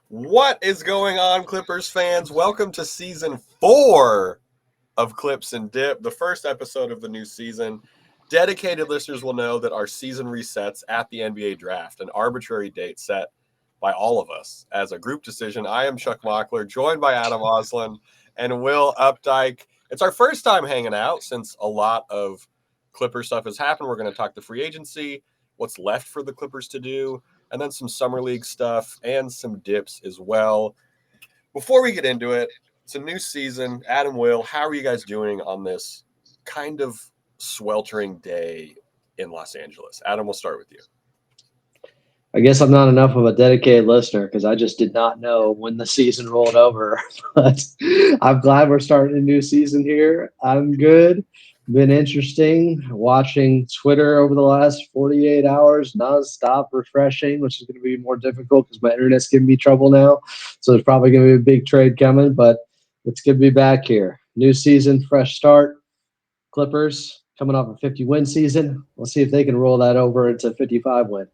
What is going on, Clippers fans? Welcome to season 4 of Clips and Dip, the first episode of the new season. Dedicated listeners will know that our season resets at the NBA draft, an arbitrary date set by all of us as a group decision. I am Chuck Mockler, joined by Adam Oslin and Will Updike. It's our first time hanging out since a lot of Clipper stuff has happened. We're going to talk the free agency, what's left for the Clippers to do, and then some summer league stuff and some dips as well. Before we get into it, it's a new season. Adam, Will, how are you guys doing on this kind of sweltering day in Los Angeles? Adam, we'll start with you. I guess I'm not enough of a dedicated listener because I just did not know when the season rolled over. But I'm glad we're starting a new season here. I'm good. Been interesting watching Twitter over the last 48 hours, nonstop refreshing, which is going to be more difficult because my internet's giving me trouble now. So there's probably going to be a big trade coming, but it's good to be back here. New season, fresh start. Clippers coming off a 50-win season. We'll see if they can roll that over into 55-win.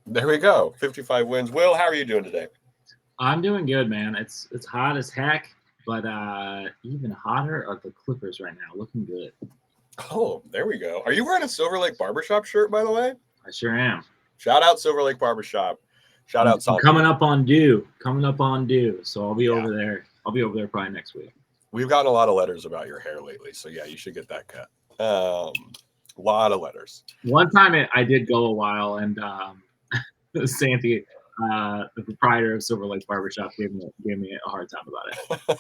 There we go. 55 wins. Will, how are you doing today? I'm doing good, man. It's hot as heck, but even hotter are the Clippers right now. Looking good. Oh, there we go. Are you wearing a Silver Lake Barbershop shirt, by the way? I sure am. Shout out Silver Lake Barbershop. Shout out Salt. Coming up on due. So I'll be over there. I'll be over there probably next week. We've gotten a lot of letters about your hair lately, so yeah, you should get that cut. A lot of letters. One time I did go a while, and Santi, the proprietor of Silver Lake Barbershop, gave me a hard time about it.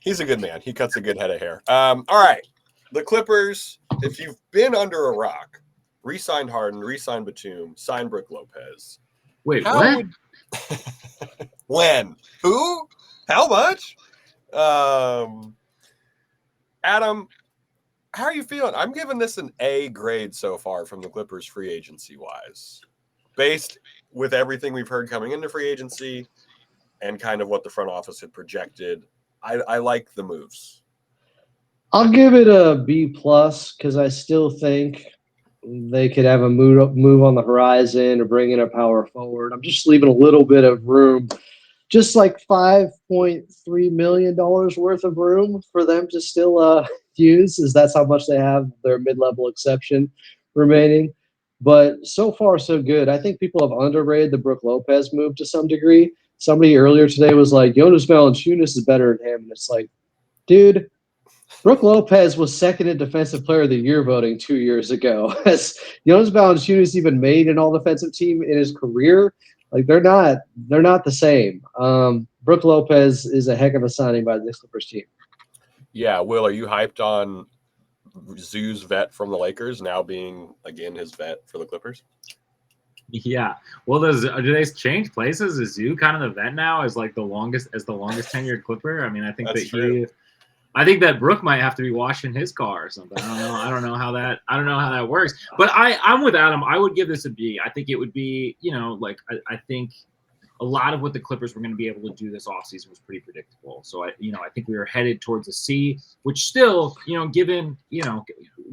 He's a good man. He cuts a good head of hair. All right. The Clippers, if you've been under a rock, re-signed Harden, re-signed Batum, signed Brook Lopez. Wait, what? When? Who? How much? Adam, how are you feeling? I'm giving this an A grade so far from the Clippers free agency wise, based with everything we've heard coming into free agency and kind of what the front office had projected. I like the moves. I'll give it a B plus because I still think they could have a move on the horizon or bring in a power forward. I'm just leaving a little bit of room, just like $5.3 million worth of room for them to still use, as that's how much they have their mid-level exception remaining. But so far, so good. I think people have underrated the Brook Lopez move to some degree. Somebody earlier today was like, Jonas Valanciunas is better than him. And it's like, dude, Brook Lopez was second in Defensive Player of the Year voting 2 years ago. Has Jonas Valanciunas even made an All-Defensive team in his career? Like they're not the same. Brook Lopez is a heck of a signing by this Clippers team. Yeah, Will, are you hyped on Zoo's vet from the Lakers now being again his vet for the Clippers? Yeah. Well, do they change places? Is Zoo kind of the vet now as like the longest tenured Clipper? I mean, I think That's true. I think that Brook might have to be washing his car or something. I don't know how that works. But I'm with Adam. I would give this a B. I think it would be, I think a lot of what the Clippers were going to be able to do this offseason was pretty predictable. So I think we were headed towards a C, which still, given,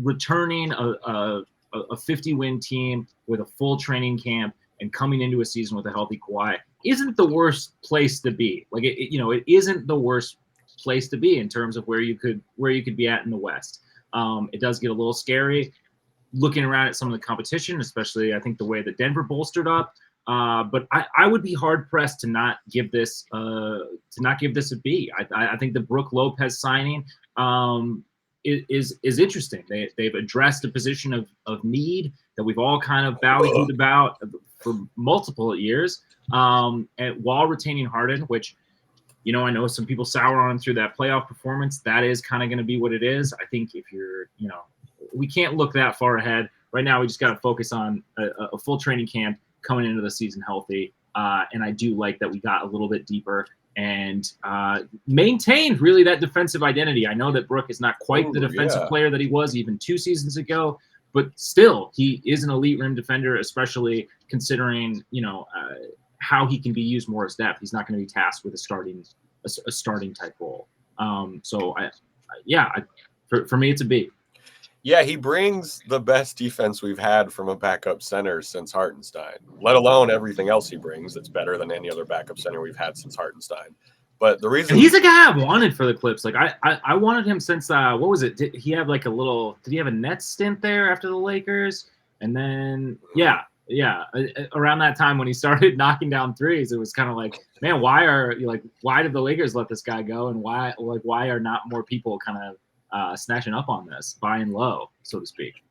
returning a 50-win team with a full training camp and coming into a season with a healthy Kawhi isn't the worst place to be. Like it isn't the worst place to be in terms of where you could be at in the West. It does get a little scary looking around at some of the competition, especially I think the way that Denver bolstered up. But I would be hard pressed to not give this a B. I think the Brook Lopez signing is interesting. They've addressed a position of need that we've all kind of ballyhooed about for multiple years, and while retaining Harden, which I know some people sour on him through that playoff performance. That is kind of going to be what it is. I think if you're, we can't look that far ahead. Right now, we just got to focus on a full training camp coming into the season healthy. And I do like that we got a little bit deeper and maintained really that defensive identity. I know that Brook is not quite the defensive player that he was even 2 seasons ago, but still he is an elite rim defender, especially considering, how he can be used more as depth. He's not going to be tasked with a starting type role. For me, it's a B. Yeah, he brings the best defense we've had from a backup center since Hartenstein, let alone everything else he brings that's better than any other backup center we've had since Hartenstein. But the reason And he's a guy I wanted for the Clips. Like I wanted him since what was it? Did he have like a little? Did he have a Nets stint there after the Lakers? And then around that time when he started knocking down threes, it was kind of like, man, why did the Lakers let this guy go, and why are not more people kind of snatching up on this, buying low, so to speak?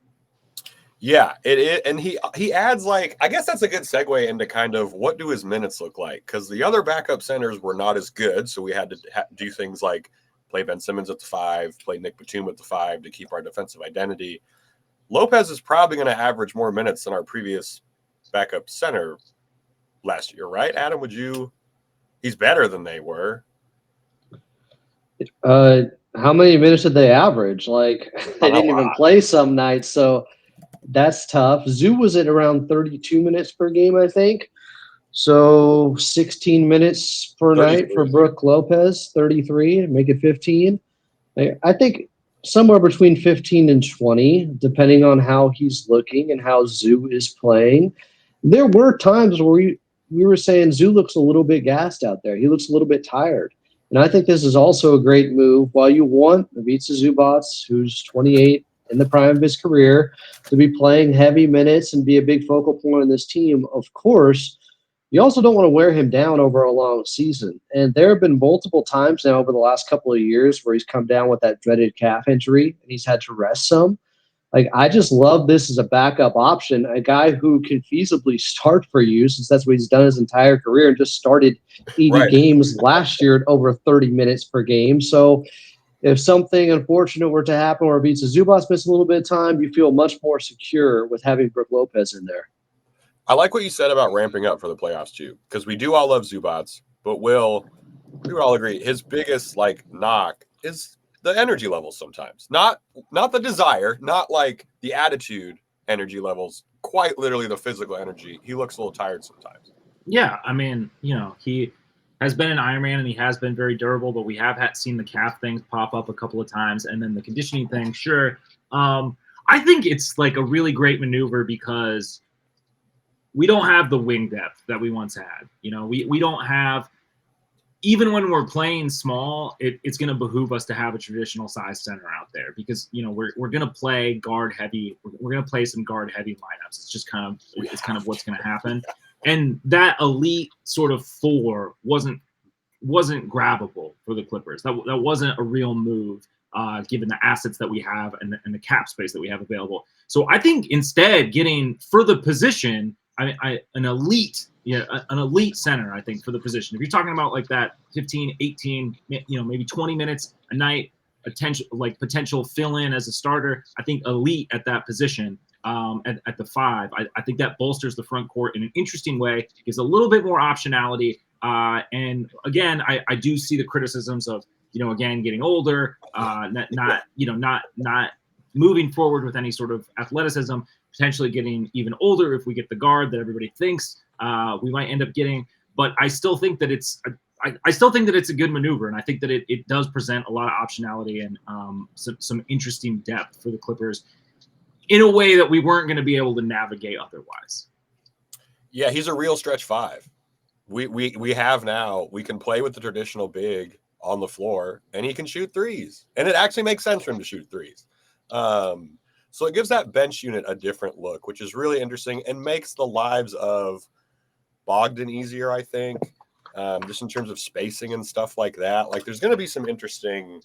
Yeah, it is, and he adds, like, I guess that's a good segue into kind of what do his minutes look like, because the other backup centers were not as good, so we had to do things like play Ben Simmons at the 5, play Nick Batum at the 5 to keep our defensive identity. Lopez is probably going to average more minutes than our previous backup center last year, right? Adam, he's better than they were. How many minutes did they average? Like, they didn't even play some nights, so that's tough. Zoo was at around 32 minutes per game, I think. So 16 minutes per 33. night for Brook Lopez, 33, make it 15. I think somewhere between 15 and 20, depending on how he's looking and how Zoo is playing. There were times where we were saying Zoo looks a little bit gassed out there. He looks a little bit tired. And I think this is also a great move. While you want Ivica Zubac, who's 28 in the prime of his career, to be playing heavy minutes and be a big focal point in this team, of course, you also don't want to wear him down over a long season. And there have been multiple times now over the last couple of years where he's come down with that dreaded calf injury and he's had to rest some. Like, I just love this as a backup option, a guy who can feasibly start for you, since that's what he's done his entire career and just started 80 games last year at over 30 minutes per game. So if something unfortunate were to happen where Ivica Zubac missed a little bit of time, you feel much more secure with having Brook Lopez in there. I like what you said about ramping up for the playoffs too, because we do all love Zubac, but we would all agree his biggest knock is the energy levels sometimes. Not the desire, not like the attitude energy levels, quite literally the physical energy. He looks a little tired sometimes. Yeah, I mean, he has been an Ironman and he has been very durable, but we have seen the calf things pop up a couple of times, and then the conditioning thing, sure. I think it's like a really great maneuver because we don't have the wing depth that we once had. We don't have, even when we're playing small, it's going to behoove us to have a traditional size center out there because, we're going to play guard heavy. We're going to play some guard heavy lineups. It's just kind of what's going to happen. And that elite sort of 4 wasn't grabbable for the Clippers. That wasn't a real move, given the assets that we have and the cap space that we have available. So I think instead getting for the position, an elite center, I think, for the position. If you're talking about like that 15, 18, maybe 20 minutes a night, potential fill in as a starter, I think elite at that position. At the 5, I think that bolsters the front court in an interesting way, gives a little bit more optionality. And again, I do see the criticisms of, again, getting older, not moving forward with any sort of athleticism, potentially getting even older if we get the guard that everybody thinks we might end up getting. But I still think that it's a good maneuver, and I think that it does present a lot of optionality and some interesting depth for the Clippers in a way that we weren't going to be able to navigate otherwise. Yeah, he's a real stretch 5. We have now, we can play with the traditional big on the floor, and he can shoot threes. And it actually makes sense for him to shoot threes. So it gives that bench unit a different look, which is really interesting and makes the lives of Bogdan easier, I think, just in terms of spacing and stuff like that. Like, there's going to be some interesting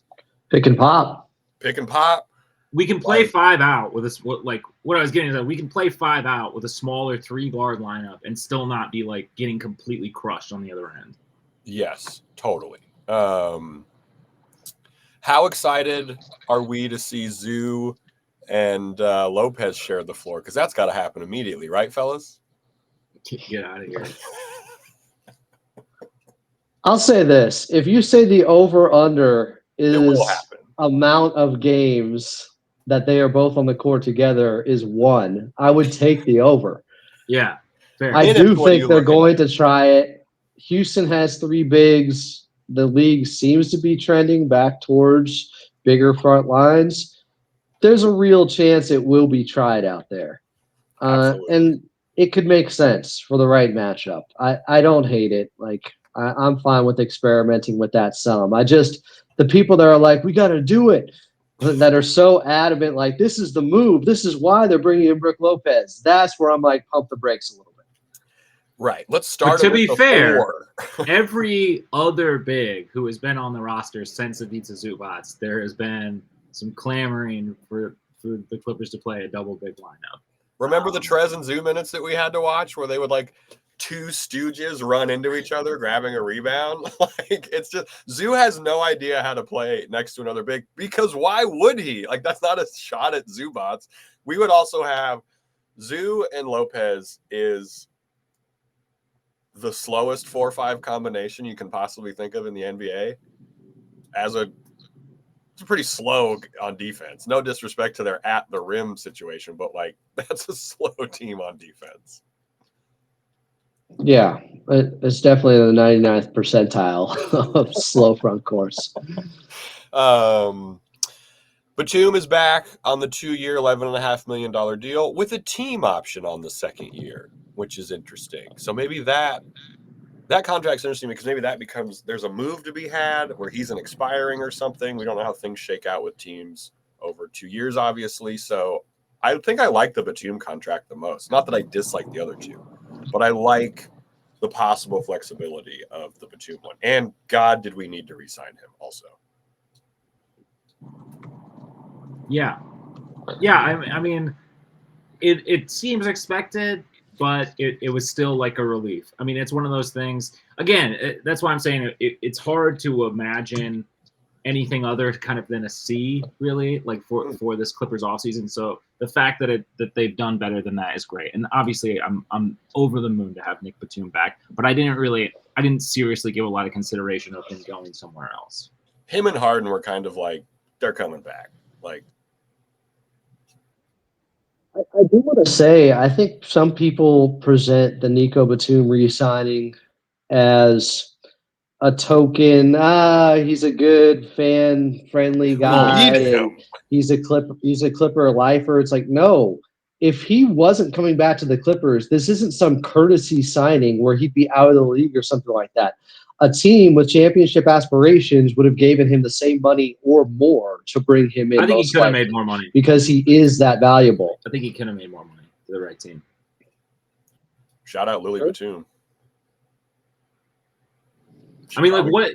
pick and pop. We can play 5 out with what I was getting is that we can play 5 out with a smaller 3-guard lineup and still not be getting completely crushed on the other end. Yes, totally. How excited are we to see Zoo and Lopez share the floor? Because that's got to happen immediately, right, fellas? Get out of here. I'll say this. If you say the over-under is amount of games that they are both on the court together is 1, I would take the over. Yeah, fair. I do think they're going to try it. Houston has 3 bigs. The league seems to be trending back towards bigger front lines. there's a real chance it will be tried out there. Absolutely. And it could make sense for the right matchup. I don't hate it. Like, I'm fine with experimenting with that some. The people that are like, we got to do it, that are so adamant, like, this is the move. This is why they're bringing in Brook Lopez. That's where I'm like, pump the brakes a little bit. Right. Let's But start to it with be the fair, 4. every other big who has been on the roster since Ivica Zubac, there has been some clamoring for the Clippers to play a double big lineup. Remember the Trez and Zoo minutes that we had to watch where they would like two stooges run into each other grabbing a rebound? Like, it's just Zoo has no idea how to play next to another big, because why would he? Like, that's not a shot at Zubac. We would also have Zoo and Lopez is the slowest 4-5 combination you can possibly think of in the NBA. It's pretty slow on defense. No disrespect to their at the rim situation, but like, that's a slow team on defense. Yeah, it's definitely the 99th percentile of slow front course. Batum is back on the 2-year, $11.5 million deal with a team option on the second year, which is interesting. So maybe that contract's interesting because maybe that becomes, there's a move to be had where he's an expiring or something. We don't know how things shake out with teams over 2 years, obviously. So I think I like the Batum contract the most. Not that I dislike the other two, but I like the possible flexibility of the Batum one. And God, did we need to re-sign him also? Yeah. I mean, it seems expected, but it was still like a relief. I mean, it's one of those things. Again, that's why I'm saying it's hard to imagine anything other kind of than a C, really, like for this Clippers offseason. So the fact that they've done better than that is great. And obviously, I'm over the moon to have Nick Batum back, but I didn't seriously give a lot of consideration of him going somewhere else. Him and Harden were kind of like, they're coming back. Like, I do want to say, I think some people present the Nico Batum re-signing as a token. He's a good fan-friendly guy, and he's a Clipper lifer. It's like, no. If he wasn't coming back to the Clippers, this isn't some courtesy signing where he'd be out of the league or something like that. A team with championship aspirations would have given him the same money or more to bring him in. I think he could have made more money because he is that valuable. I think he could have made more money to the right team. Shout out Lily Batum. I mean, like, what?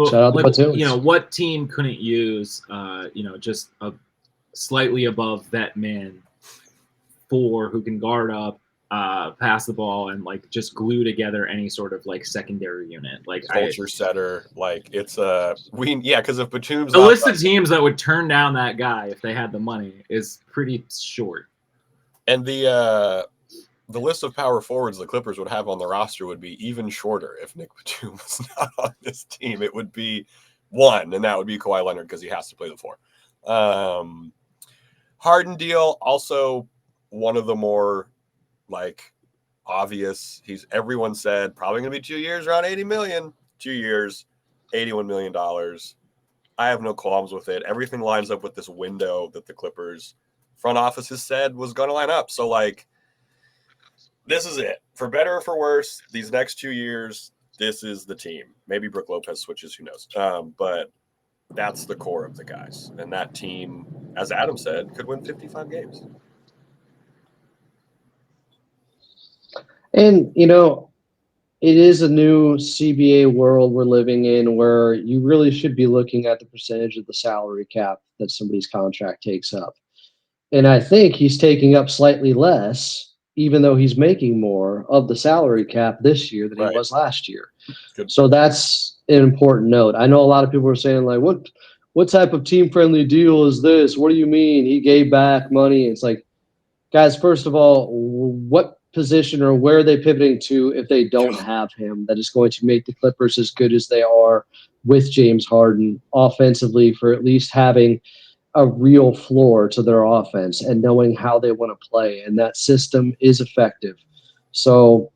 Shout out to Batum. You know, what team couldn't use, just a slightly above vet man 4 who can guard up, pass the ball, and like just glue together any sort of like secondary unit, like culture setter. Like, it's because if Batum's the list of teams that would turn down that guy if they had the money is pretty short. And the list of power forwards the Clippers would have on the roster would be even shorter if Nick Batum was not on this team. It would be 1, and that would be Kawhi Leonard because he has to play the 4. Harden deal, also one of the more like obvious. Everyone said probably going to be 2 years, around $80 million. 2 years, $81 million. I have no qualms with it. Everything lines up with this window that the Clippers front office has said was going to line up. So, like, this is it. For better or for worse, these next 2 years, this is the team. Maybe Brook Lopez switches, who knows? But that's the core of the guys. And that team, as Adam said, could win 55 games. And, it is a new CBA world we're living in where you really should be looking at the percentage of the salary cap that somebody's contract takes up. And I think he's taking up slightly less, even though he's making more of the salary cap this year than he was last year. Good. So that's an important note. I know a lot of people are saying, like, what type of team-friendly deal is this? What do you mean he gave back money? It's like, guys, first of all, what position or where are they pivoting to if they don't have him that is going to make the Clippers as good as they are with James Harden offensively, for at least having a real floor to their offense and knowing how they want to play, and that system is effective. So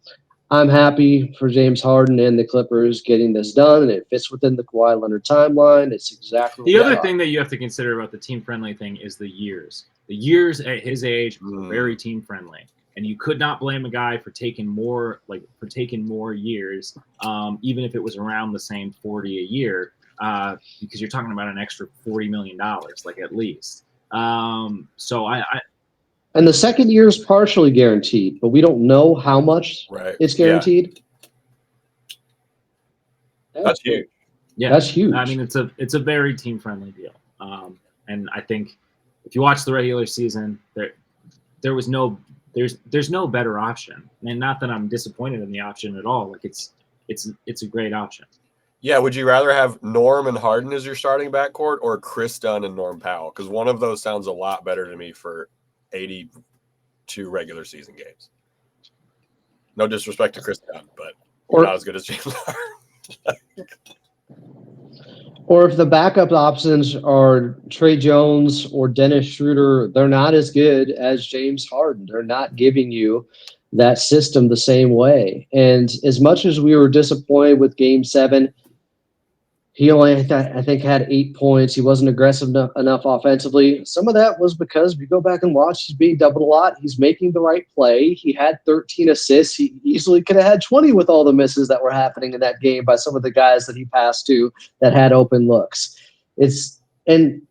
I'm happy for James Harden and the Clippers getting this done, and it fits within the Kawhi Leonard timeline. It's exactly The what other we thing that you have to consider about the team-friendly thing is the years. The years at his age were very team-friendly, and you could not blame a guy for taking more years, even if it was around the same 40 a year, because you're talking about an extra $40 million, like at least. So I And the second year is partially guaranteed, but we don't know how much Right. it's guaranteed. That's huge. Yeah, that's huge. I mean, it's a very team-friendly deal, and I think if you watch the regular season, there's no better option. And not that I'm disappointed in the option at all. Like it's a great option. Yeah, would you rather have Norm and Harden as your starting backcourt or Chris Dunn and Norm Powell? Because one of those sounds a lot better to me for 82 regular season games. No disrespect to Chris Dunn, but not as good as James Harden. Or if the backup options are Trey Jones or Dennis Schroeder, they're not as good as James Harden. They're not giving you that system the same way. And as much as we were disappointed with Game 7, he only, I think, had 8 points. He wasn't aggressive enough offensively. Some of that was because if you go back and watch, he's being doubled a lot. He's making the right play. He had 13 assists. He easily could have had 20 with all the misses that were happening in that game by some of the guys that he passed to that had open looks. And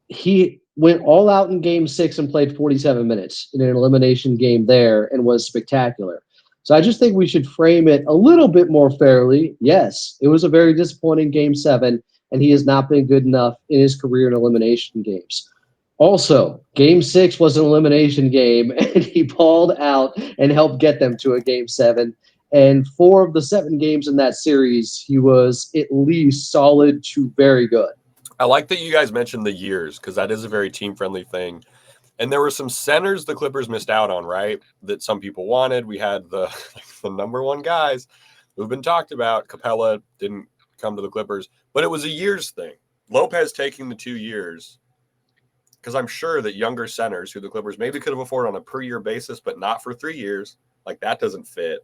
he went all out in Game 6 and played 47 minutes in an elimination game there and was spectacular. So I just think we should frame it a little bit more fairly. Yes, it was a very disappointing Game 7, and he has not been good enough in his career in elimination games. Also, Game 6 was an elimination game, and he balled out and helped get them to a Game 7. And 4 of the 7 games in that series, he was at least solid to very good. I like that you guys mentioned the years because that is a very team-friendly thing. And there were some centers the Clippers missed out on, right, that some people wanted. We had the number one guys who've been talked about. Capella didn't come to the Clippers, but it was a years thing. Lopez taking the 2 years because I'm sure that younger centers who the Clippers maybe could have afforded on a per-year basis, but not for 3 years, like that doesn't fit.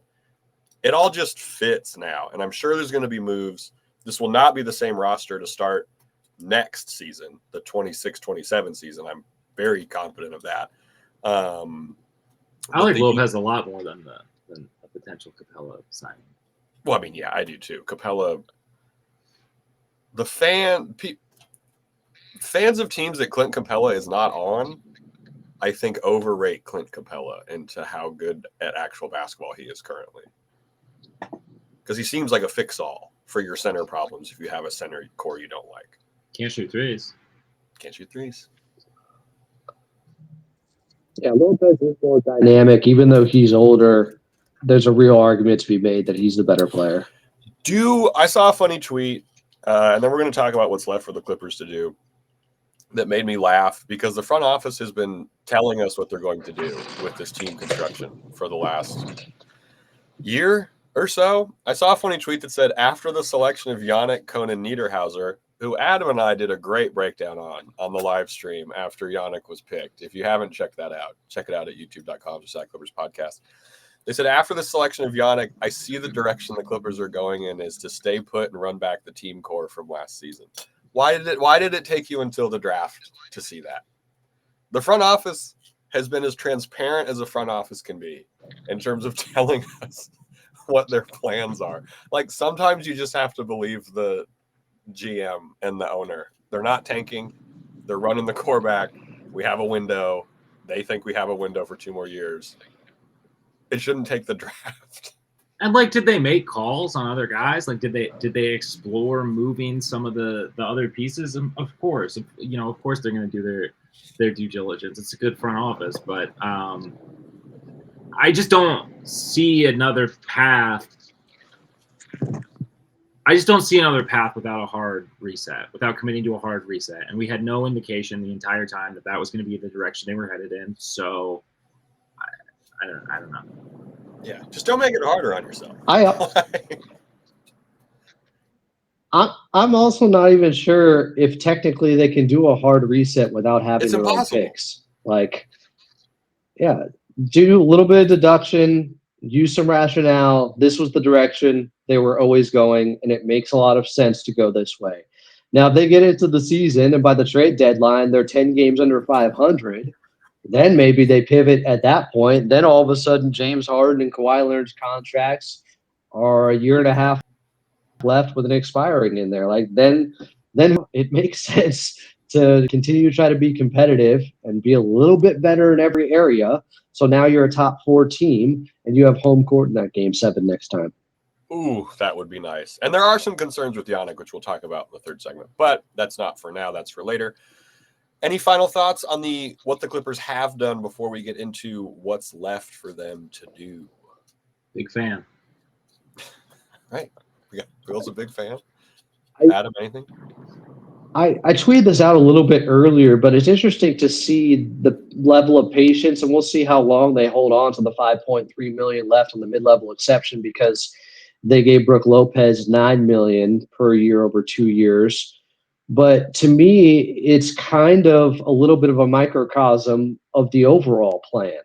It all just fits now, and I'm sure there's going to be moves. This will not be the same roster to start next season, the 26-27 season. I'm very confident of that. I like Lopez a lot more than a potential Capella signing. Well, I mean, yeah, I do too. Capella, the fans of teams that Clint Capella is not on, I think overrate Clint Capella into how good at actual basketball he is currently. Because he seems like a fix-all for your center problems if you have a center core you don't like. Can't shoot threes. Yeah, Lopez is more dynamic. Even though he's older, there's a real argument to be made that he's the better player. I saw a funny tweet, and then we're going to talk about what's left for the Clippers to do, that made me laugh because the front office has been telling us what they're going to do with this team construction for the last year or so. I saw a funny tweet that said, after the selection of Yannick Conan Niederhauser, who Adam and I did a great breakdown on the live stream after Yannick was picked. If you haven't checked that out, check it out at youtube.com/Clippers podcast. They said, after the selection of Yannick, I see the direction the Clippers are going in is to stay put and run back the team core from last season. Why did it take you until the draft to see that? The front office has been as transparent as a front office can be in terms of telling us what their plans are. Like, sometimes you just have to believe the GM and the owner. They're not tanking. They're running the core back. We have a window. They think we have a window for 2 more years. It shouldn't take the draft. And did they make calls on other guys? Like, did they explore moving some of the other pieces? Of course, of course they're going to do their due diligence. It's a good front office, but I just don't see another path. I just don't see another path without a hard reset, without committing to a hard reset. And we had no indication the entire time that was going to be the direction they were headed in. So I don't know. Yeah, just don't make it harder on yourself. I'm also not even sure if technically they can do a hard reset without having their own picks. Like, yeah, do a little bit of deduction. use some rationale. This was the direction they were always going, and it makes a lot of sense to go this way. Now, if they get into the season and by the trade deadline, they're 10 games under 500, then maybe they pivot at that point. Then all of a sudden, James Harden and Kawhi Leonard's contracts are a year and a half left with an expiring in there. Like then it makes sense to continue to try to be competitive and be a little bit better in every area. So now you're a top 4 team and you have home court in that game 7 next time. Ooh, that would be nice. And there are some concerns with Yannick, which we'll talk about in the third segment, but that's not for now. That's for later. Any final thoughts on what the Clippers have done before we get into what's left for them to do? Big fan. Right. Bill's a big fan. Adam, anything? I tweeted this out a little bit earlier, but it's interesting to see the level of patience, and we'll see how long they hold on to the $5.3 million left on the mid-level exception, because they gave Brook Lopez $9 million per year over 2 years. But to me, it's kind of a little bit of a microcosm of the overall plan.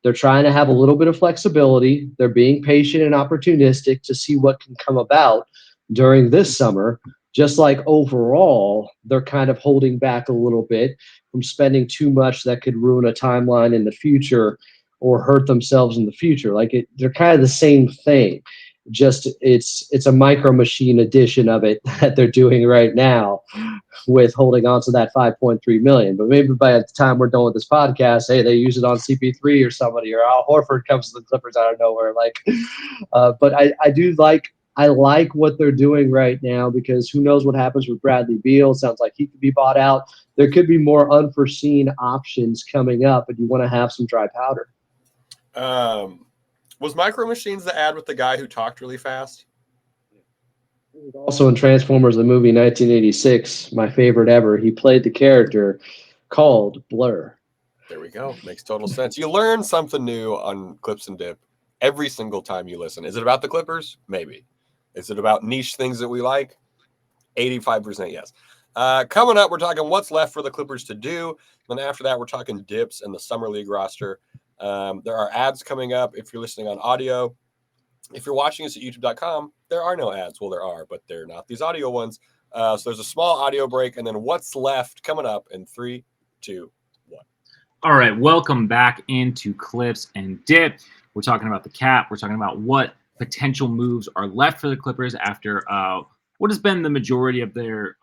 They're trying to have a little bit of flexibility. They're being patient and opportunistic to see what can come about during this summer. Just like overall, they're kind of holding back a little bit from spending too much that could ruin a timeline in the future or hurt themselves in the future. They're kind of the same thing. Just it's a micro machine edition of it that they're doing right now with holding on to that 5.3 million. But maybe by the time we're done with this podcast, hey, they use it on CP3 or somebody, or Al Horford comes to the Clippers out of nowhere. But I like what they're doing right now, because who knows what happens with Bradley Beal. It sounds like he could be bought out. There could be more unforeseen options coming up, and you want to have some dry powder. Was Micro Machines the ad with the guy who talked really fast? Also in Transformers, the movie 1986, my favorite ever, he played the character called Blur. There we go. Makes total sense. You learn something new on Clips and Dip every single time you listen. Is it about the Clippers? Maybe. Is it about niche things that we like? 85% yes. Coming up, we're talking what's left for the Clippers to do. Then after that, we're talking dips and the Summer League roster. There are ads coming up if you're listening on audio. If you're watching us at youtube.com, there are no ads. Well, there are, but they're not these audio ones. So there's a small audio break, and then what's left coming up in 3, 2, 1. All right, welcome back into Clips and Dip. We're talking about the cap. We're talking about what potential moves are left for the Clippers after what has been the majority of their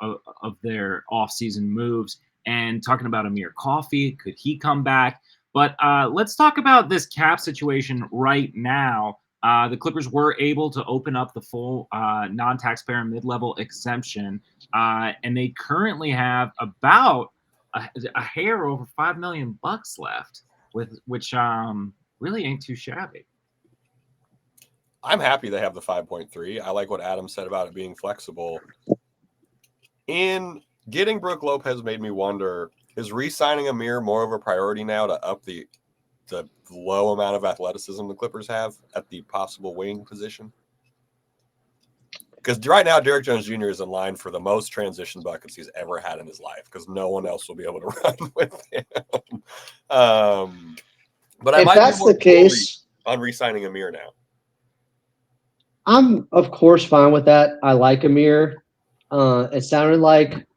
offseason moves, and talking about Amir Coffey. Could he come back? But let's talk about this cap situation right now. The Clippers were able to open up the full non-taxpayer mid-level exemption, and they currently have about a hair over $5 million left, which really ain't too shabby. I'm happy they have the 5.3. I like what Adam said about it being flexible. In getting Brook Lopez made me wonder, is re-signing Amir more of a priority now to up the low amount of athleticism the Clippers have at the possible wing position? Because right now, Derrick Jones Jr. is in line for the most transition buckets he's ever had in his life, because no one else will be able to run with him. But I if might that's be more the case on re-signing Amir now. I'm, of course, fine with that. I like Amir. It sounded like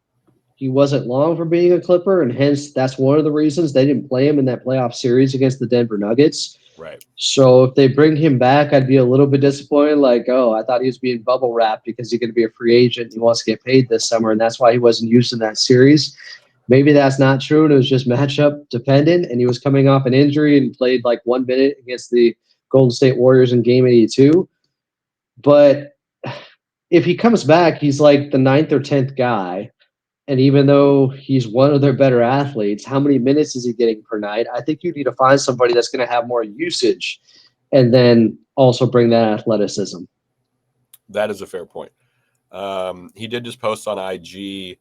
he wasn't long for being a Clipper, and hence that's one of the reasons they didn't play him in that playoff series against the Denver Nuggets. Right. So if they bring him back, I'd be a little bit disappointed. I thought he was being bubble wrapped because he's going to be a free agent. He wants to get paid this summer, and that's why he wasn't used in that series. Maybe that's not true, and it was just matchup dependent, and he was coming off an injury and played 1 minute against the Golden State Warriors in Game 82. But if he comes back, he's like the 9th or 10th guy. And even though he's one of their better athletes, how many minutes is he getting per night? I think you need to find somebody that's going to have more usage and then also bring that athleticism. That is a fair point. He did just post on IG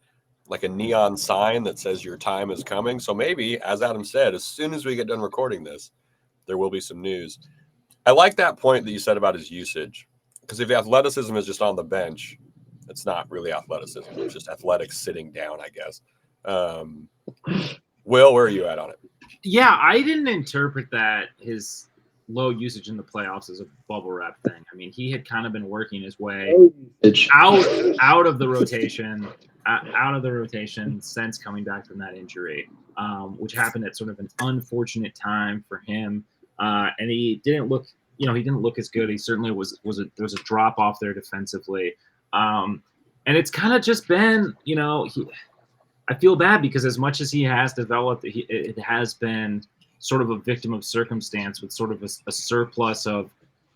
a neon sign that says your time is coming. So maybe, as Adam said, as soon as we get done recording this, there will be some news. I like that point that you said about his usage. Because if the athleticism is just on the bench, it's not really athleticism. It's just athletics sitting down, I guess. Will, where are you at on it? Yeah, I didn't interpret that his low usage in the playoffs is a bubble wrap thing. I mean, he had kind of been working his way Low usage. out of the rotation, since coming back from that injury, which happened at sort of an unfortunate time for him. And he didn't look, he didn't look as good. He certainly there was a drop off there defensively. And it's kind of just been, I feel bad because as much as he has developed, it has been sort of a victim of circumstance with sort of a surplus of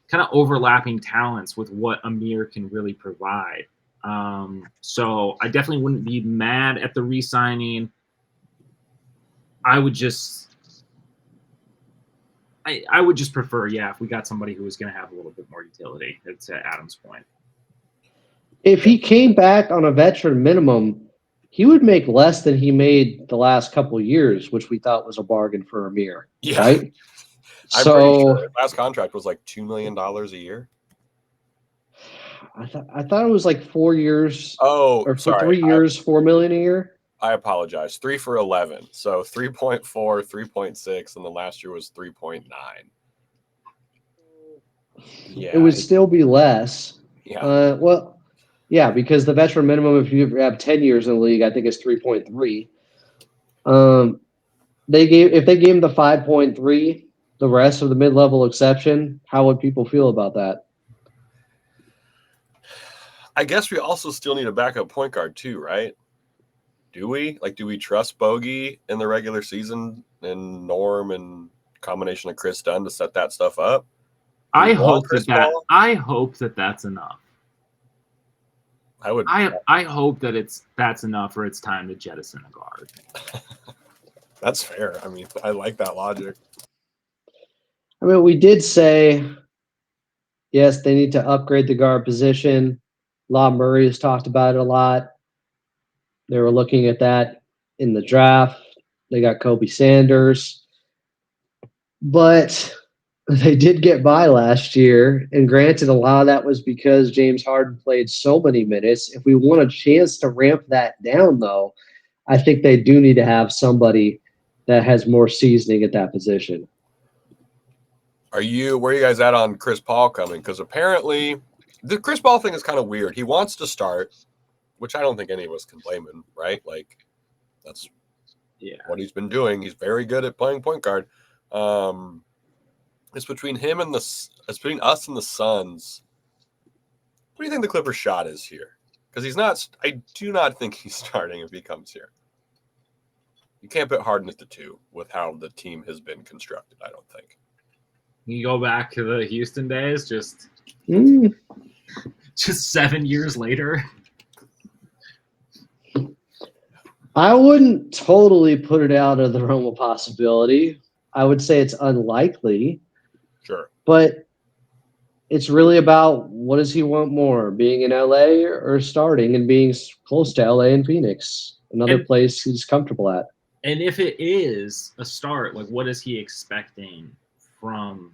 kind of overlapping talents with what Amir can really provide. So I definitely wouldn't be mad at the re-signing. I would just prefer, if we got somebody who was going to have a little bit more utility. To Adam's point. If he came back on a veteran minimum, he would make less than he made the last couple of years, which we thought was a bargain for Amir. Yeah. Right? I'm pretty sure his last contract was like $2 million a year. I thought it was like 4 years. Oh, or for sorry. 3 years, $4 million a year. I apologize. 3 for 11. So 3.4, 3.6, and the last year was 3.9. Yeah. It would still be less. Yeah. Because the veteran minimum, if you have 10 years in the league, I think is 3.3. If they gave him the 5.3, the rest of the mid-level exception, how would people feel about that? I guess we also still need a backup point guard too, right? Do we? Do we trust Bogey in the regular season and Norm and combination of Chris Dunn to set that stuff up? I hope that that's enough. I hope that that's enough, or it's time to jettison a guard. That's fair. I mean, I like that logic. I mean, we did say, yes, they need to upgrade the guard position. Law Murray has talked about it a lot. They were looking at that in the draft. They got Kobe Sanders. But they did get by last year. And granted, a lot of that was because James Harden played so many minutes. If we want a chance to ramp that down, though, I think they do need to have somebody that has more seasoning at that position. Where are you guys at on Chris Paul coming? Because apparently the Chris Paul thing is kind of weird. He wants to start, which I don't think any of us can blame him, right? That's what he's been doing. He's very good at playing point guard. It's between between us and the Suns. What do you think the Clippers' shot is here? Because I do not think he's starting if he comes here. You can't put Harden at the 2 with how the team has been constructed, I don't think. You go back to the Houston days, just 7 years later. I wouldn't totally put it out of the realm of possibility. I would say it's unlikely. Sure. But it's really about what does he want more, being in LA or starting and being close to LA and Phoenix, another place he's comfortable at. And if it is a start, what is he expecting from,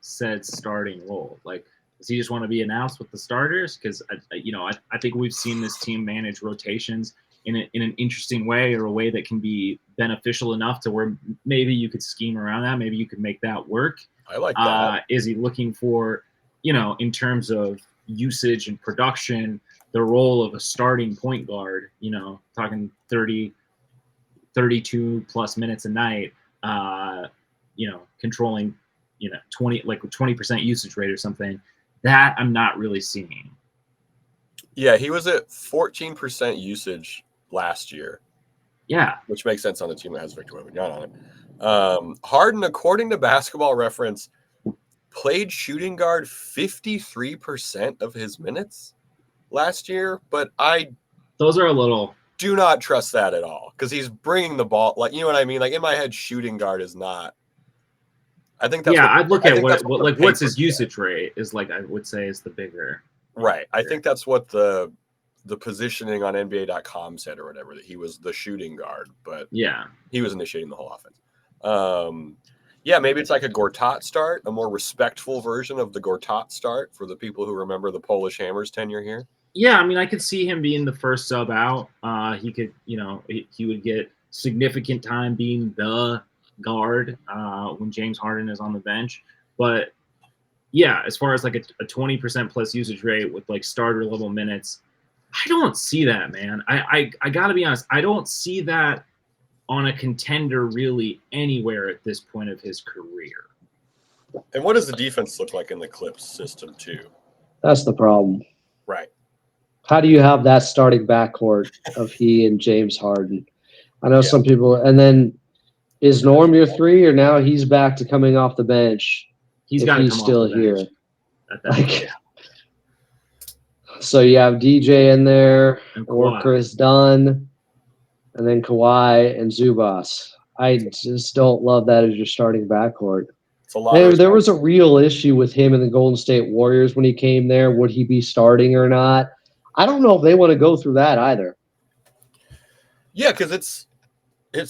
said starting role? Does he just want to be announced with the starters? Because, I think we've seen this team manage rotations in an interesting way, or a way that can be beneficial enough to where maybe you could scheme around that. Maybe you could make that work. I like that. Is he looking for, in terms of usage and production, the role of a starting point guard, talking 30, 32 plus minutes a night, controlling, 20% usage rate or something? That I'm not really seeing. Yeah, he was at 14% usage last year. Yeah. Which makes sense on the team that has Victor Wembanyama on it. Harden, according to Basketball Reference, played shooting guard 53% of his minutes last year, but those are a little... do not trust that at all, because he's bringing the ball, you know what I mean? In my head, shooting guard is not... I think that's I'd look at what's his usage rate is, I would say, is the bigger... Right. I think that's what the positioning on NBA.com said or whatever, that he was the shooting guard, but he was initiating the whole offense. Maybe it's like a Gortat start, a more respectful version of the Gortat start for the people who remember the Polish Hammers tenure here. Yeah, I could see him being the first sub out. He could, he would get significant time being the guard when James Harden is on the bench. But yeah, as far as like a 20% plus usage rate with like starter level minutes, I don't see that, man. I gotta be honest, I don't see that on a contender really anywhere at this point of his career. And what does the defense look like in the Clips system too? That's the problem. Right. How do you have that starting backcourt of he and James Harden? I know Yeah. some people, and then is Norm your 3, or now he's back to coming off the bench? He's if got to he's come still off the here. bench at that Like, point. so you have DJ in there, And or Kawhi. Chris Dunn, and then Kawhi and Zubas. I just don't love that as your starting backcourt. It's a lot. There was a real issue with him in the Golden State Warriors when he came there. Would he be starting or not? I don't know if they want to go through that either. Yeah, because it's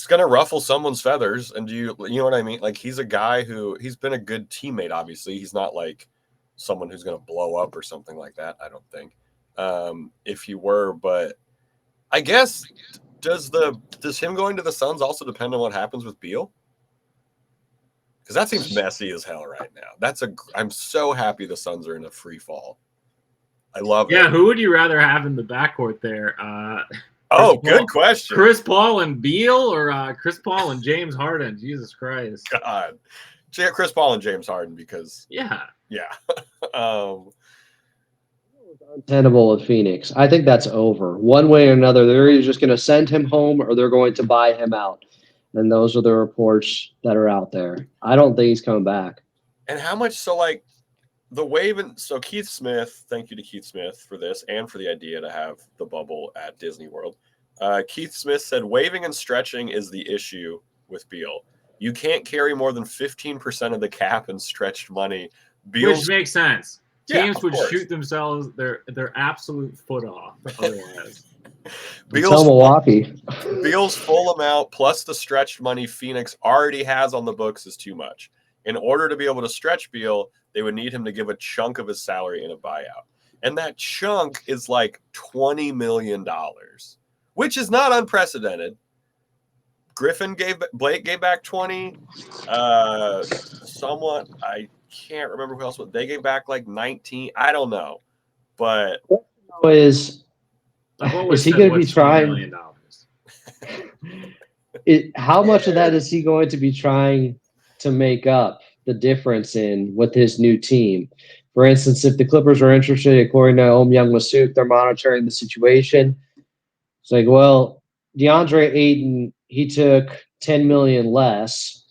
going to ruffle someone's feathers. And you know what I mean? Like, he's a guy he's been a good teammate, obviously. He's not like someone who's going to blow up or something like that, I don't think. If he were, but I guess does him going to the Suns also depend on what happens with Beal? Because that seems messy as hell right now. I'm so happy the Suns are in a free fall. I love it. Yeah, who would you rather have in the backcourt there? Good question. Chris Paul and Beal, or Chris Paul and James Harden? Jesus Christ. God. Chris Paul and James Harden, because yeah. Untenable of Phoenix. I think that's over. One way or another, they're either just going to send him home or they're going to buy him out. And those are the reports that are out there. I don't think he's coming back. And how much? So, like, the wave, and so Keith Smith, thank you to Keith Smith for this and for the idea to have the bubble at Disney World. Keith Smith said waving and stretching is the issue with Beal. You can't carry more than 15% of the cap in stretched money. Which makes sense. Teams would course. shoot themselves their absolute foot off otherwise. Milwaukee. Beal's full amount plus the stretched money Phoenix already has on the books is too much. In order to be able to stretch Beal, they would need him to give a chunk of his salary in a buyout. And that chunk is like $20 million, which is not unprecedented. Blake gave back 20. Someone, I can't remember who else, but they gave back like 19. I don't know. But is he going to be trying? How much of that is he going to be trying to make up the difference in with his new team? For instance, if the Clippers are interested, according to Young Masuk, they're monitoring the situation. It's like, well, DeAndre Ayton, he took $10 million less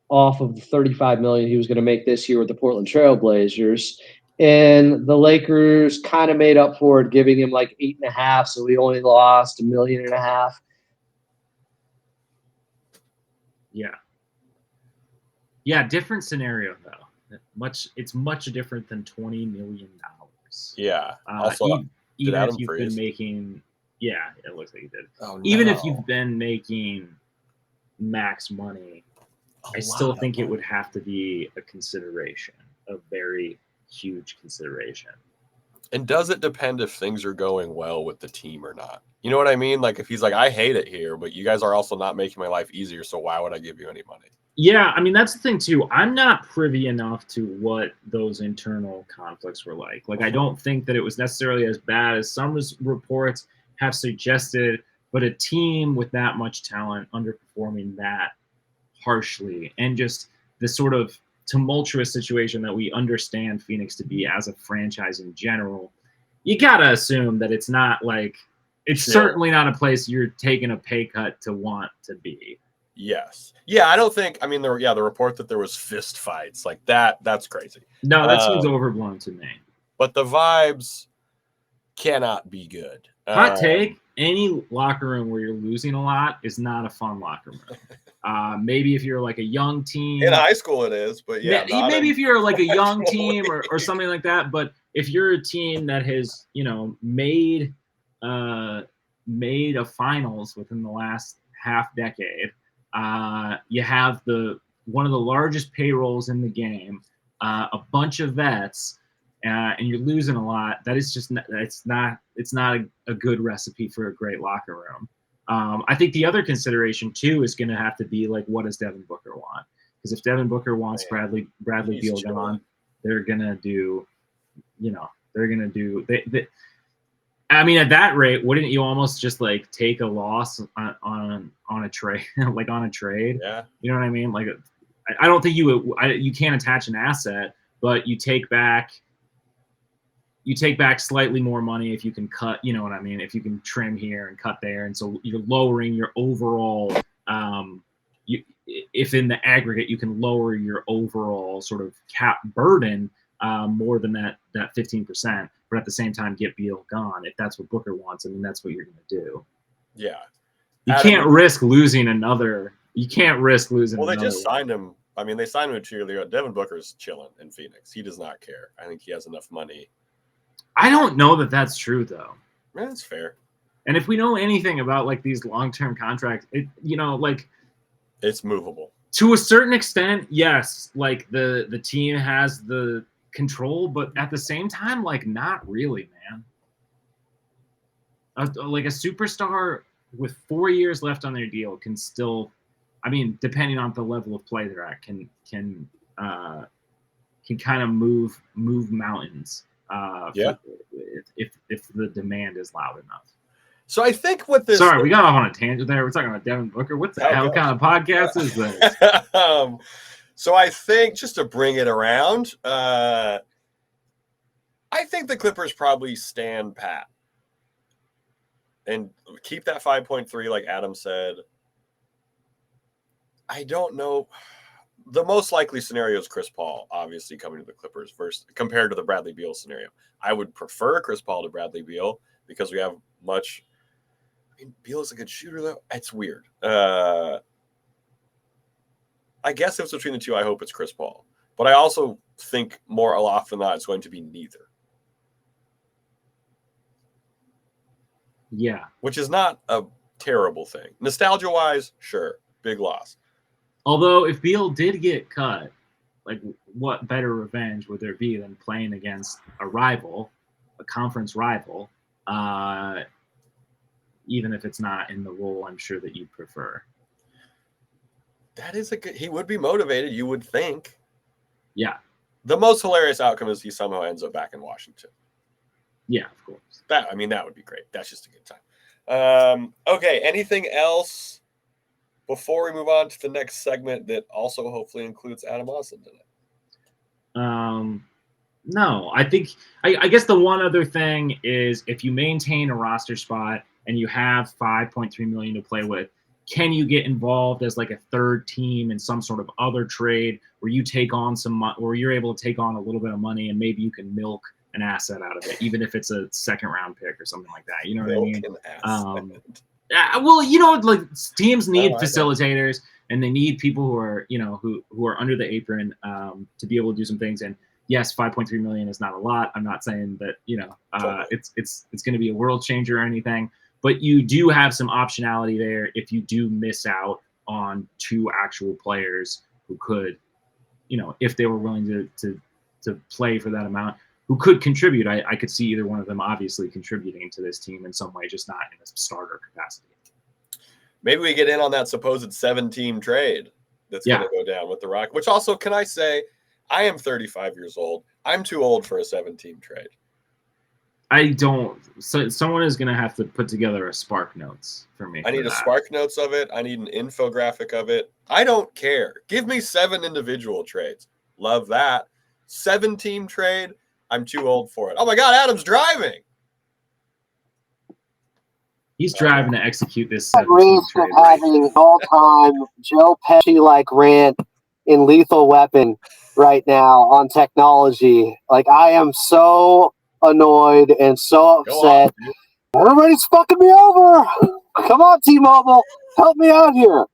off of the $35 million he was going to make this year with the Portland Trail Blazers. And the Lakers kind of made up for it, giving him like 8.5, so he only lost $1.5 million. Yeah, different scenario though. It's much different than $20 million. Yeah. Also, even if you've been making, it looks like you did. Oh, no. Even if you've been making max money, I still think it would have to be a consideration, a very huge consideration. And does it depend if things are going well with the team or not? You know what I mean? Like, if he's like, I hate it here, but you guys are also not making my life easier, so why would I give you any money? Yeah, I mean, that's the thing, too. I'm not privy enough to what those internal conflicts were like. Like, I don't think that it was necessarily as bad as some reports have suggested, but a team with that much talent underperforming that harshly, and just the sort of tumultuous situation that we understand Phoenix to be as a franchise in general, you gotta assume that it's not like it's certainly not a place you're taking a pay cut to want to be. Yes. Yeah, I don't think, I mean, the report that there was fist fights, like that's crazy. No, that seems overblown to me. But the vibes cannot be good. Hot take, any locker room where you're losing a lot is not a fun locker room. Maybe if you're like a young team. In high school it is, but yeah. Maybe if you're like a young team or something like that. But if you're a team that has, made a finals within the last half decade, you have one of the largest payrolls in the game, a bunch of vets, and you're losing a lot. That is just it's not a good recipe for a great locker room. I think the other consideration too is going to have to be like, what does Devin Booker want? Because if Devin Booker wants Man, Bradley he's Beal chilling. gone, they're gonna do, they're gonna do. I mean, at that rate, wouldn't you almost just like take a loss on a trade, like on a trade? Yeah. You know what I mean? Like, I don't think you can't attach an asset, but you take back slightly more money if you can cut. You know what I mean? If you can trim here and cut there, and so you're lowering your overall. If in the aggregate you can lower your overall sort of cap burden more than that 15%, but at the same time get Beal gone. If that's what Booker wants, I mean that's what you're going to do. Yeah. You can't risk losing another. You can't risk losing. Well, they another just signed him. I mean, they signed him a cheerleader. Devin Booker's chilling in Phoenix. He does not care. I think he has enough money. I don't know that that's true though. Yeah, that's fair. And if we know anything about like these long-term contracts, it's movable. To a certain extent, yes. Like the team has the control, but at the same time, like not really, man. Like a superstar with 4 years left on their deal can still, I mean, depending on the level of play they're at, can kind of move mountains. If the demand is loud enough. So I think what this. Sorry, we got off on a tangent there. We're talking about Devin Booker. What the hell kind of podcast is this? So I think just to bring it around, I think the Clippers probably stand pat and keep that 5.3, like Adam said. I don't know. The most likely scenario is Chris Paul, obviously, coming to the Clippers first, compared to the Bradley Beal scenario. I would prefer Chris Paul to Bradley Beal because we have much. I mean, Beal is a good shooter, though. It's weird. I guess if it's between the two, I hope it's Chris Paul. But I also think more often than not, it's going to be neither. Yeah. Which is not a terrible thing. Nostalgia-wise, sure. Big loss. Although if Beal did get cut, like what better revenge would there be than playing against a rival, a conference rival, even if it's not in the role I'm sure that you prefer. That is he would be motivated, you would think. Yeah. The most hilarious outcome is he somehow ends up back in Washington. Yeah, of course. That would be great. That's just a good time. Okay, anything else before we move on to the next segment that also hopefully includes Adam Osland in it? No, I think I guess the one other thing is if you maintain a roster spot and you have $5.3 million to play with, can you get involved as like a third team in some sort of other trade where you take on where you're able to take on a little bit of money and maybe you can milk an asset out of it, even if it's a second round pick or something like that. You know what I mean? Well, like teams need facilitators and they need people who are, who are under the apron to be able to do some things. And yes, $5.3 million is not a lot. I'm not saying that, it's going to be a world changer or anything, but you do have some optionality there if you do miss out on two actual players who could, if they were willing to play for that amount, who could contribute. I could see either one of them obviously contributing to this team in some way, just not in a starter capacity. Maybe we get in on that supposed 7-team trade that's going to go down with the Rock, which also, can I say, I am 35 years old. I'm too old for a 7-team trade. I don't. So someone is going to have to put together a Spark Notes for me. I need a Spark Notes of it. I need an infographic of it. I don't care. Give me 7 individual trades. Love that. 7-team trade. I'm too old for it. Oh my God, Adam's driving. He's driving to execute this. Risk of having an all-time Joe Pesci-like rant in Lethal Weapon right now on technology. Like, I am so annoyed and so upset. Everybody's fucking me over. Come on, T-Mobile. Help me out here.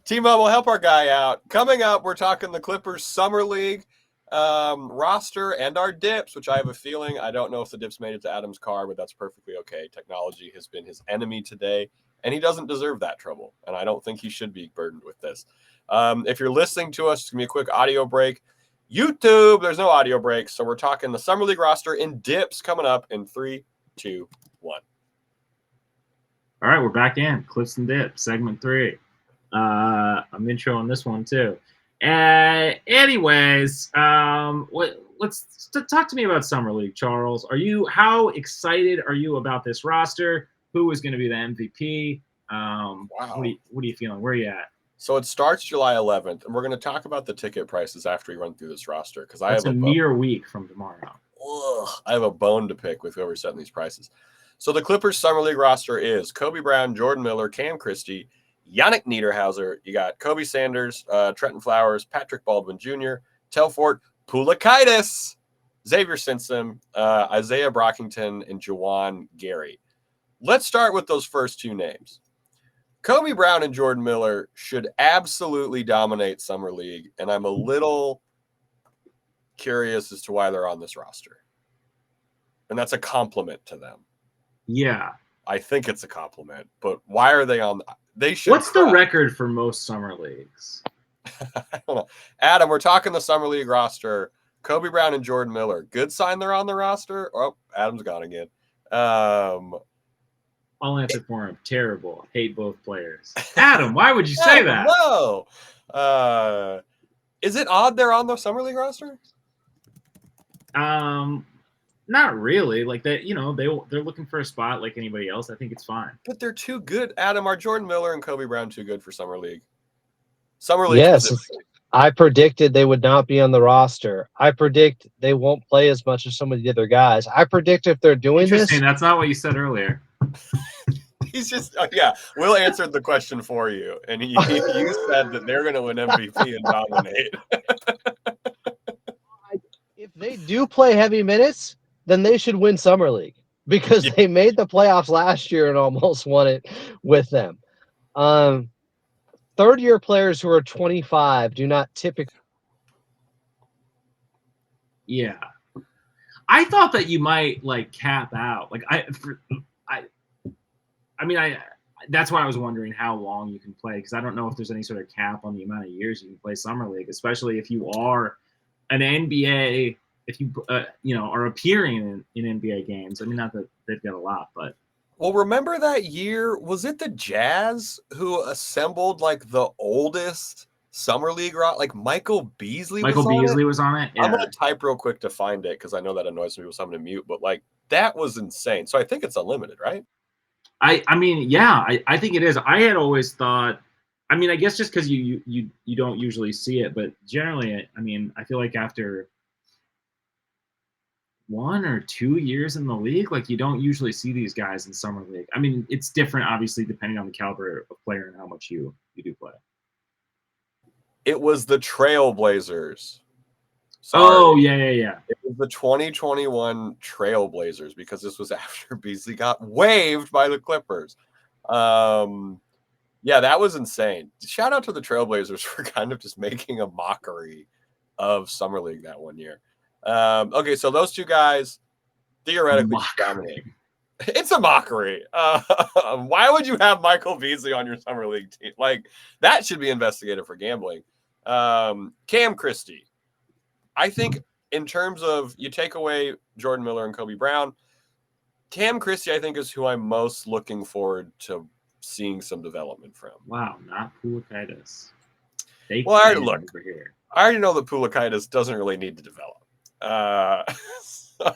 T-Mobile, help our guy out. Coming up, we're talking the Clippers Summer League roster and our dips, which I have a feeling, I don't know if the dips made it to Adam's car, but that's perfectly okay. Technology has been his enemy today, and he doesn't deserve that trouble, and I don't think he should be burdened with this. If you're listening to us, it's going to be a quick audio break. YouTube, there's no audio break, so we're talking the Summer League roster and dips coming up in 3, 2, 1. All right, we're back in. Clips and Dips, segment 3. I'm intro on this one too. Anyways, let's talk to me about Summer League, Charles. How excited are you about this roster? Who is going to be the MVP? Wow. What are you feeling? Where are you at? So it starts July 11th, and we're going to talk about the ticket prices after we run through this roster because I have a mere week from tomorrow. I have a bone to pick with whoever's setting these prices. So the Clippers Summer League roster is Kobe Brown, Jordan Miller, Cam Christie, Yannick Niederhauser. You got Kobe Sanders, Trenton Flowers, Patrick Baldwin Jr., Telfort, Pulakaitis, Xavier Simpson, Isaiah Brockington, and Juwan Gary. Let's start with those first two names. Kobe Brown and Jordan Miller should absolutely dominate Summer League, and I'm a little curious as to why they're on this roster. And that's a compliment to them. Yeah. I think it's a compliment, but why are they on? They should. What's the record for most Summer Leagues? I don't know. Adam, we're talking the Summer League roster. Kobe Brown and Jordan Miller. Good sign they're on the roster. Oh, Adam's gone again. I'll answer for him. Terrible. Hate both players. Adam, why would you say that? No. Is it odd they're on the Summer League roster? Not really. Like that, they're looking for a spot like anybody else. I think it's fine. But they're too good. Adam, are Jordan Miller and Kobe Brown too good for Summer League? Summer League. Yes. I predicted they would not be on the roster. I predict they won't play as much as some of the other guys. I predict if they're doing this. That's not what you said earlier. He's just, Will answered the question for you, and you said that they're going to win MVP and dominate. If they do play heavy minutes, then they should win Summer League because they made the playoffs last year and almost won it with them. Third-year players who are 25 do not typically. Yeah, I thought that you might cap out. That's why I was wondering how long you can play, because I don't know if there's any sort of cap on the amount of years you can play Summer League, especially if you are an NBA. If you are appearing in NBA games. I mean, not that they've got a lot, but. Well, remember that year? Was it the Jazz who assembled the oldest Summer League roster? Like Michael Beasley was on it. Yeah. I'm going to type real quick to find it because I know that annoys people. So I'm going to mute, but that was insane. So I think it's unlimited, right? I think it is. I had always thought, I guess just because you don't usually see it, but generally, I feel like after 1 or 2 years in the league, you don't usually see these guys in Summer League. It's different, obviously, depending on the caliber of player and how much you do play. It was the Trailblazers. Sorry. Oh, yeah. It was the 2021 Trailblazers because this was after Beasley got waived by the Clippers. That was insane. Shout out to the Trailblazers for kind of just making a mockery of Summer League that one year. Okay, so those two guys theoretically dominate. It's a mockery. Why would you have Michael Beasley on your Summer League team? That should be investigated for gambling. Cam Christie. I think in terms of you take away Jordan Miller and Kobe Brown, Cam Christie, I think, is who I'm most looking forward to seeing some development from. Wow, not Pulakaitis. I already know that Pulakaitis doesn't really need to develop.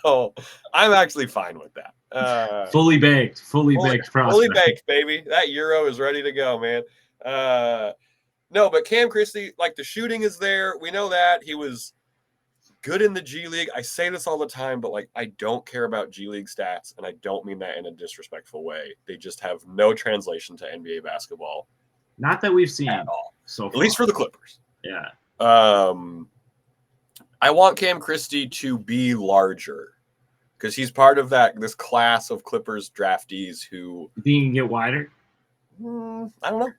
So I'm actually fine with that. Fully baked prospect. Fully baked, baby. That Euro is ready to go, man. No, but Cam Christie, the shooting is there. We know that he was good in the G League. I say this all the time, but I don't care about G League stats, and I don't mean that in a disrespectful way. They just have no translation to NBA basketball. Not that we've seen at all. So far. At least for the Clippers. Yeah. I want Cam Christie to be larger because he's part of this class of Clippers draftees who. You think he can get wider? I don't know.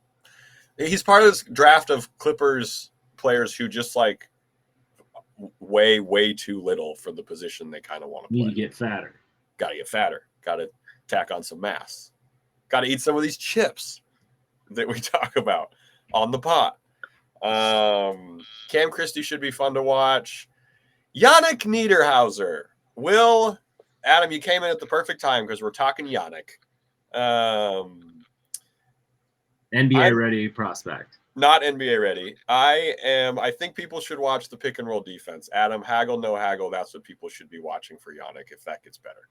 He's part of this draft of Clippers players who just way too little for the position they kind of want to play. Need to get fatter. Got to get fatter. Got to tack on some mass. Got to eat some of these chips that we talk about on the pot. Cam Christie should be fun to watch. Yannick Niederhauser. Adam, you came in at the perfect time because we're talking Yannick. NBA ready prospect. Not NBA ready. I think people should watch the pick and roll defense. Adam, haggle, no haggle. That's what people should be watching for Yannick if that gets better.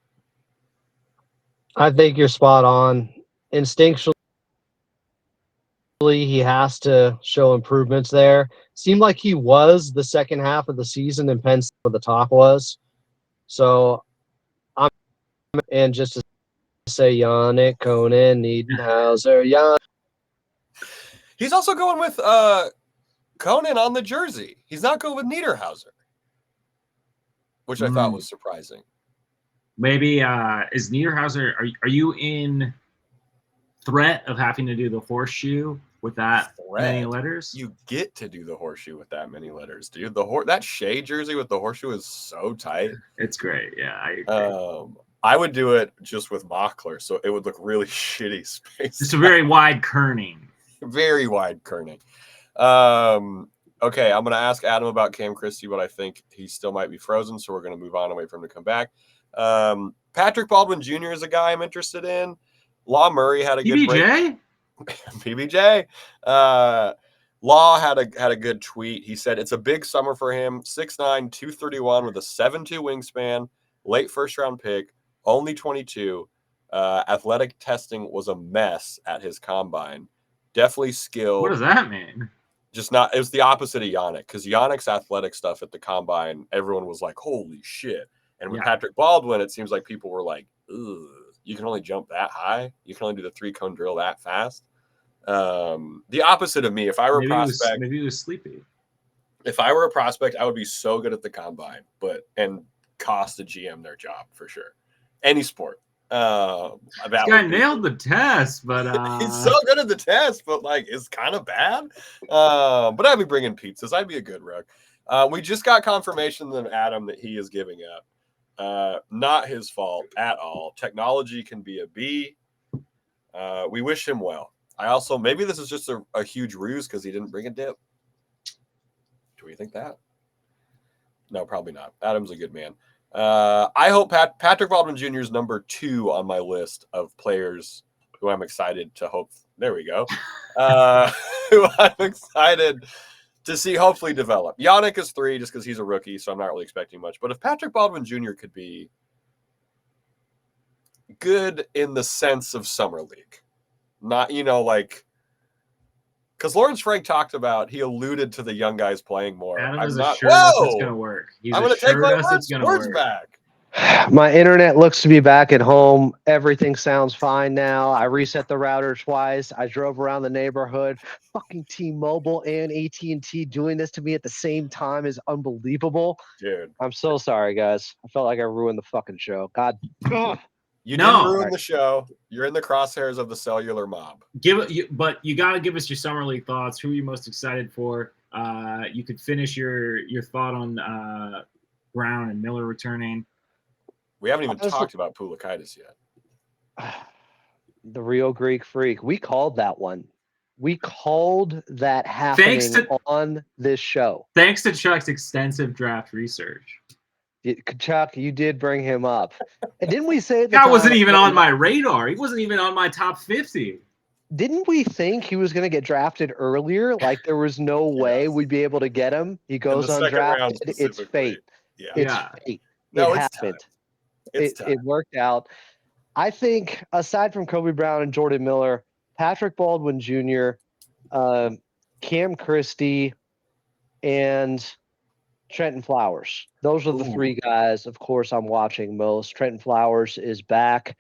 I think you're spot on. Instinctually, he has to show improvements there. Seemed like he was the second half of the season in Penn State where the top was. So and just to say Yannick, Conan, Niedenhauser, Yannick. He's also going with Conan on the jersey. He's not going with Niederhauser, which I thought was surprising. Maybe is Niederhauser? Are you in threat of having to do the horseshoe with that many letters? You get to do the horseshoe with that many letters, dude. That Shea jersey with the horseshoe is so tight. It's great. Yeah, I agree. I would do it just with Mockler, so it would look really shitty space. It's a very wide kerning. Very wide kerning. Okay, I'm going to ask Adam about Cam Christie, but I think he still might be frozen, so we're going to move on and wait for him to come back. Patrick Baldwin Jr. is a guy I'm interested in. Law Murray had a good break. PBJ. Law had a good tweet. He said it's a big summer for him. 6'9", 231 with a 7'2" wingspan, late first-round pick, only 22. Athletic testing was a mess at his combine. Definitely skilled. What does that mean? Just not. It was the opposite of Yannick, because Yannick's athletic stuff at the combine, everyone was like, "Holy shit!" And with Patrick Baldwin, it seems like people were like, "Ugh, you can only jump that high. You can only do the 3-cone drill that fast." The opposite of me. If I were a prospect, maybe he was sleepy. If I were a prospect, I would be so good at the combine, and cost the GM their job for sure. Any sport. This guy nailed the test, but he's so good at the test, but like it's kind of bad. But I'd be bringing pizzas. I'd be a good rook. We just got confirmation from Adam that he is giving up. Not his fault at all. Technology can be a B. We wish him well. I also maybe this is just a huge ruse because he didn't bring a dip. Do we think that? No, probably not. Adam's a good man. I hope Patrick Baldwin Jr. is number 2 on my list of players who I'm excited to hope. There we go. Who I'm excited to see hopefully develop. Yannick is 3 just because he's a rookie, so I'm not really expecting much. But if Patrick Baldwin Jr. could be good in the sense of summer league, not because Lawrence Frank talked about, he alluded to the young guys playing more. Adam is assured us it's going to work. I'm going to take my words back. My internet looks to be back at home. Everything sounds fine now. I reset the router twice. I drove around the neighborhood. Fucking T-Mobile and AT&T doing this to me at the same time is unbelievable. Dude. I'm so sorry, guys. I felt like I ruined the fucking show. God. You didn't ruin the show. You're in the crosshairs of the cellular mob. But you got to give us your summer league thoughts. Who are you most excited for? You could finish your thought on Brown and Miller returning. We haven't even talked about Pulakaitis yet. The real Greek freak. We called that one. We called that happening on this show. Thanks to Chuck's extensive draft research. Chuck, you did bring him up. And didn't we say that wasn't even on my radar? He wasn't even on my top 50. Didn't we think he was going to get drafted earlier? Like there was no way we'd be able to get him. He goes undrafted. It's fate. Yeah. It's fate. No, it happened. It worked out. I think aside from Kobe Brown and Jordan Miller, Patrick Baldwin Jr., Cam Christie, and Trenton Flowers. Those are the 3 guys, of course, I'm watching most. Trenton Flowers is back.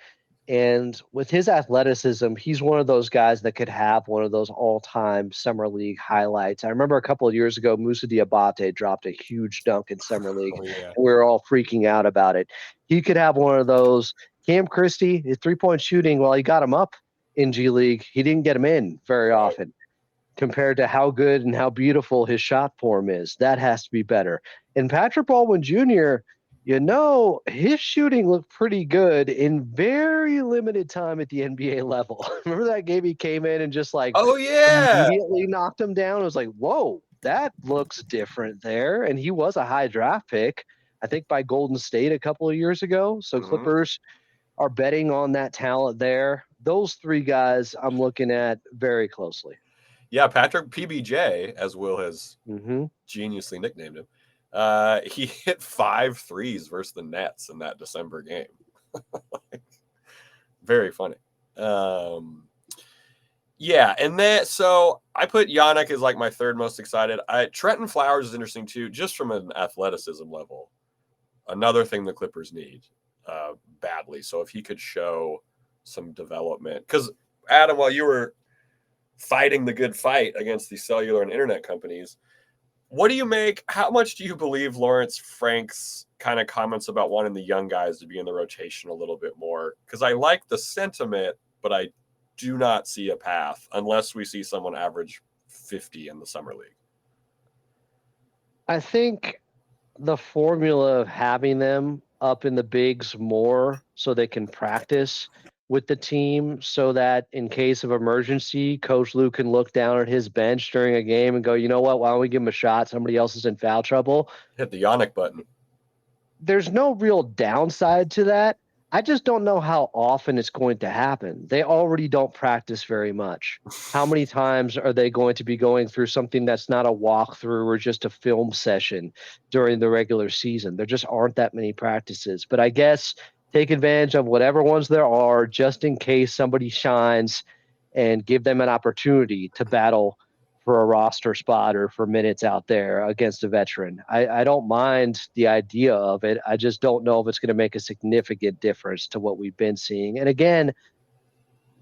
And with his athleticism, he's one of those guys that could have one of those all-time Summer League highlights. I remember a couple of years ago, Moussa Diabate dropped a huge dunk in Summer League. And we were all freaking out about it. He could have one of those. Cam Christie, his three-point shooting, while he got him up in G League, he didn't get him in very often compared to how good and how beautiful his shot form is. That has to be better. And Patrick Baldwin Jr., his shooting looked pretty good in very limited time at the NBA level. Remember that game he came in and just immediately knocked him down? It was like, whoa, that looks different there. And he was a high draft pick, I think by Golden State a couple of years ago. So Clippers are betting on that talent there. those three guys I'm looking at very closely. Yeah, Patrick PBJ, as Will has Mm-hmm. geniusly nicknamed him. He hit 5 threes versus the Nets in that December game. Very funny. Yeah, and then so I put Yannick as like my third most excited. Trenton Flowers is interesting too, just from an athleticism level. Another thing the Clippers need badly. So if he could show some development, because Adam, while you were fighting the good fight against the cellular and internet companies, what do you make? How much do you believe Lawrence Frank's kind of comments about wanting the young guys to be in the rotation a little bit more? Because I like the sentiment, but I do not see a path unless we see someone average 50 in the summer league. I think the formula of having them up in the bigs more so they can practice with the team so that in case of emergency, Coach Lou can look down at his bench during a game and go, you know what, why don't we give him a shot? Somebody else is in foul trouble. Hit the Yannick button. There's no real downside to that. I just don't know how often it's going to happen. They already don't practice very much. How many times are they going to be going through something that's not a walkthrough or just a film session during the regular season? There just aren't that many practices. But I guess take advantage of whatever ones there are just in case somebody shines and give them an opportunity to battle for a roster spot or for minutes out there against a veteran. I don't mind the idea of it. I just don't know if it's going to make a significant difference to what we've been seeing. And again,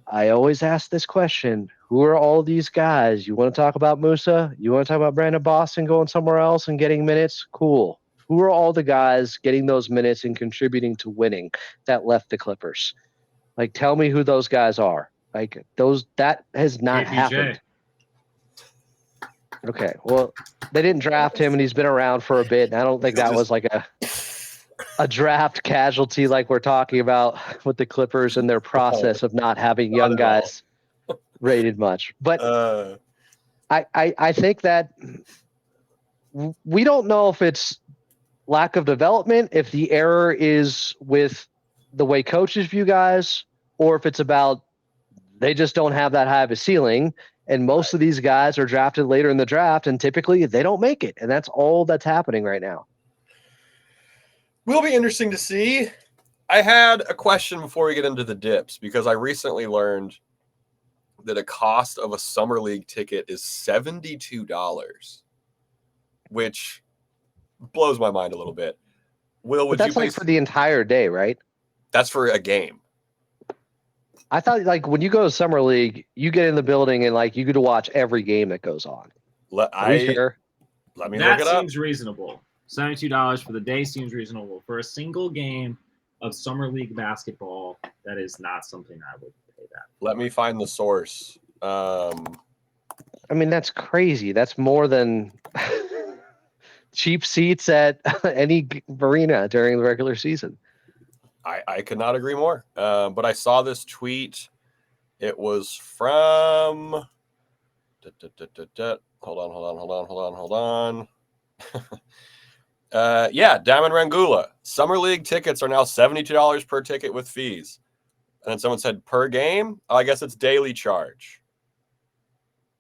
I always ask this question: who are all these guys? You want to talk about Musa? You want to talk about Brandon Boston going somewhere else and getting minutes? Cool. Who are all the guys getting those minutes and contributing to winning that left the Clippers? Like, tell me who those guys are. Like, that has not happened. Okay, well, they didn't draft him, and he's been around for a bit. And I don't think that was like a draft casualty like we're talking about with the Clippers and their process of not having young guys rated much. But I think that we don't know if it's lack of development, if the error is with the way coaches view guys, or if it's about they just don't have that high of a ceiling. And most of these guys are drafted later in the draft, and typically they don't make it. And that's all that's happening right now. Will be interesting to see. I had a question before we get into the dips, because I recently learned that a cost of a summer league ticket is $72, which blows my mind a little bit. Will, would But that's you like for the entire day, right? That's for a game. I thought like when you go to summer league, you get in the building and like you get to watch every game that goes on. Let me look it up. That seems reasonable. $72 for the day seems reasonable. For a single game of summer league basketball, that is not something I would pay that. Let me find the source. I mean, that's crazy. That's more than cheap seats at any arena during the regular season. I could not agree more. But I saw this tweet. It was from. Hold on. Yeah, Diamond Rangula. Summer League tickets are now $72 per ticket with fees. And then someone said per game. Oh, I guess it's daily charge.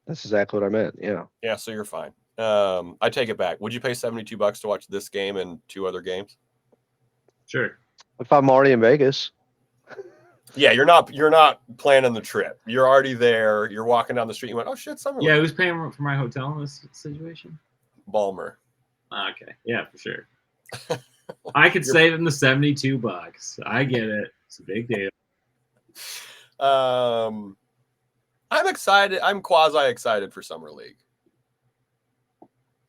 That's exactly what I meant. Yeah. Yeah, so you're fine. I take it back. Would you pay $72 to watch this game and 2 other games? Sure. If I'm already in Vegas. Yeah, you're not planning the trip. You're already there. You're walking down the street. You went, oh shit, summer league. Yeah, who's paying for my hotel in this situation? Balmer. Okay, yeah, for sure. I could save him the $72. I get it. It's a big deal. I'm excited. I'm quasi excited for summer league.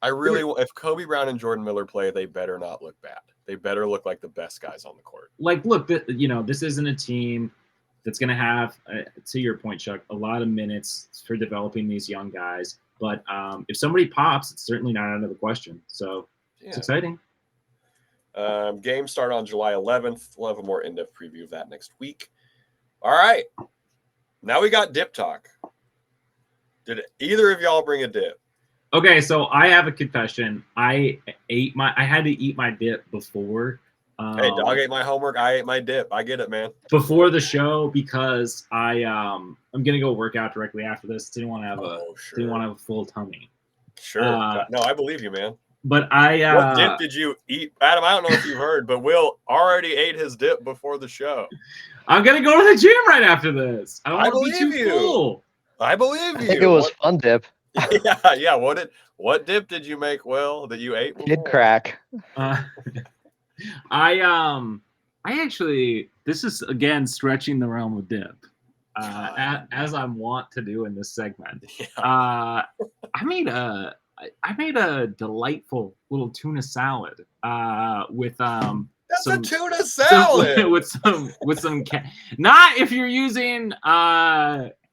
I really, if Kobe Brown and Jordan Miller play, they better not look bad. They better look like the best guys on the court. Like, look, this isn't a team that's going to have, to your point, Chuck, a lot of minutes for developing these young guys. But if somebody pops, it's certainly not out of the question. So it's exciting. Games start on July 11th. We'll have a more in-depth preview of that next week. All right. Now we got dip talk. Did either of y'all bring a dip? Okay, so I have a confession. I had to eat my dip before Hey, dog ate my homework. I ate my dip. I get it, man. Before the show, because I'm gonna go work out directly after this. Didn't want to have a full tummy. Sure. No, I believe you, man. But what dip did you eat, Adam? I don't know if you've heard, but Will already ate his dip before the show. I'm gonna go to the gym right after this. I don't want to be too you. full. I believe you. I think it was fun dip. Yeah. What dip did you make, Will, that you ate before? Kid crack. I actually, this is again stretching the realm of dip, as I want to do in this segment. Yeah. I made a delightful little tuna salad with That's a tuna salad with some not if you're using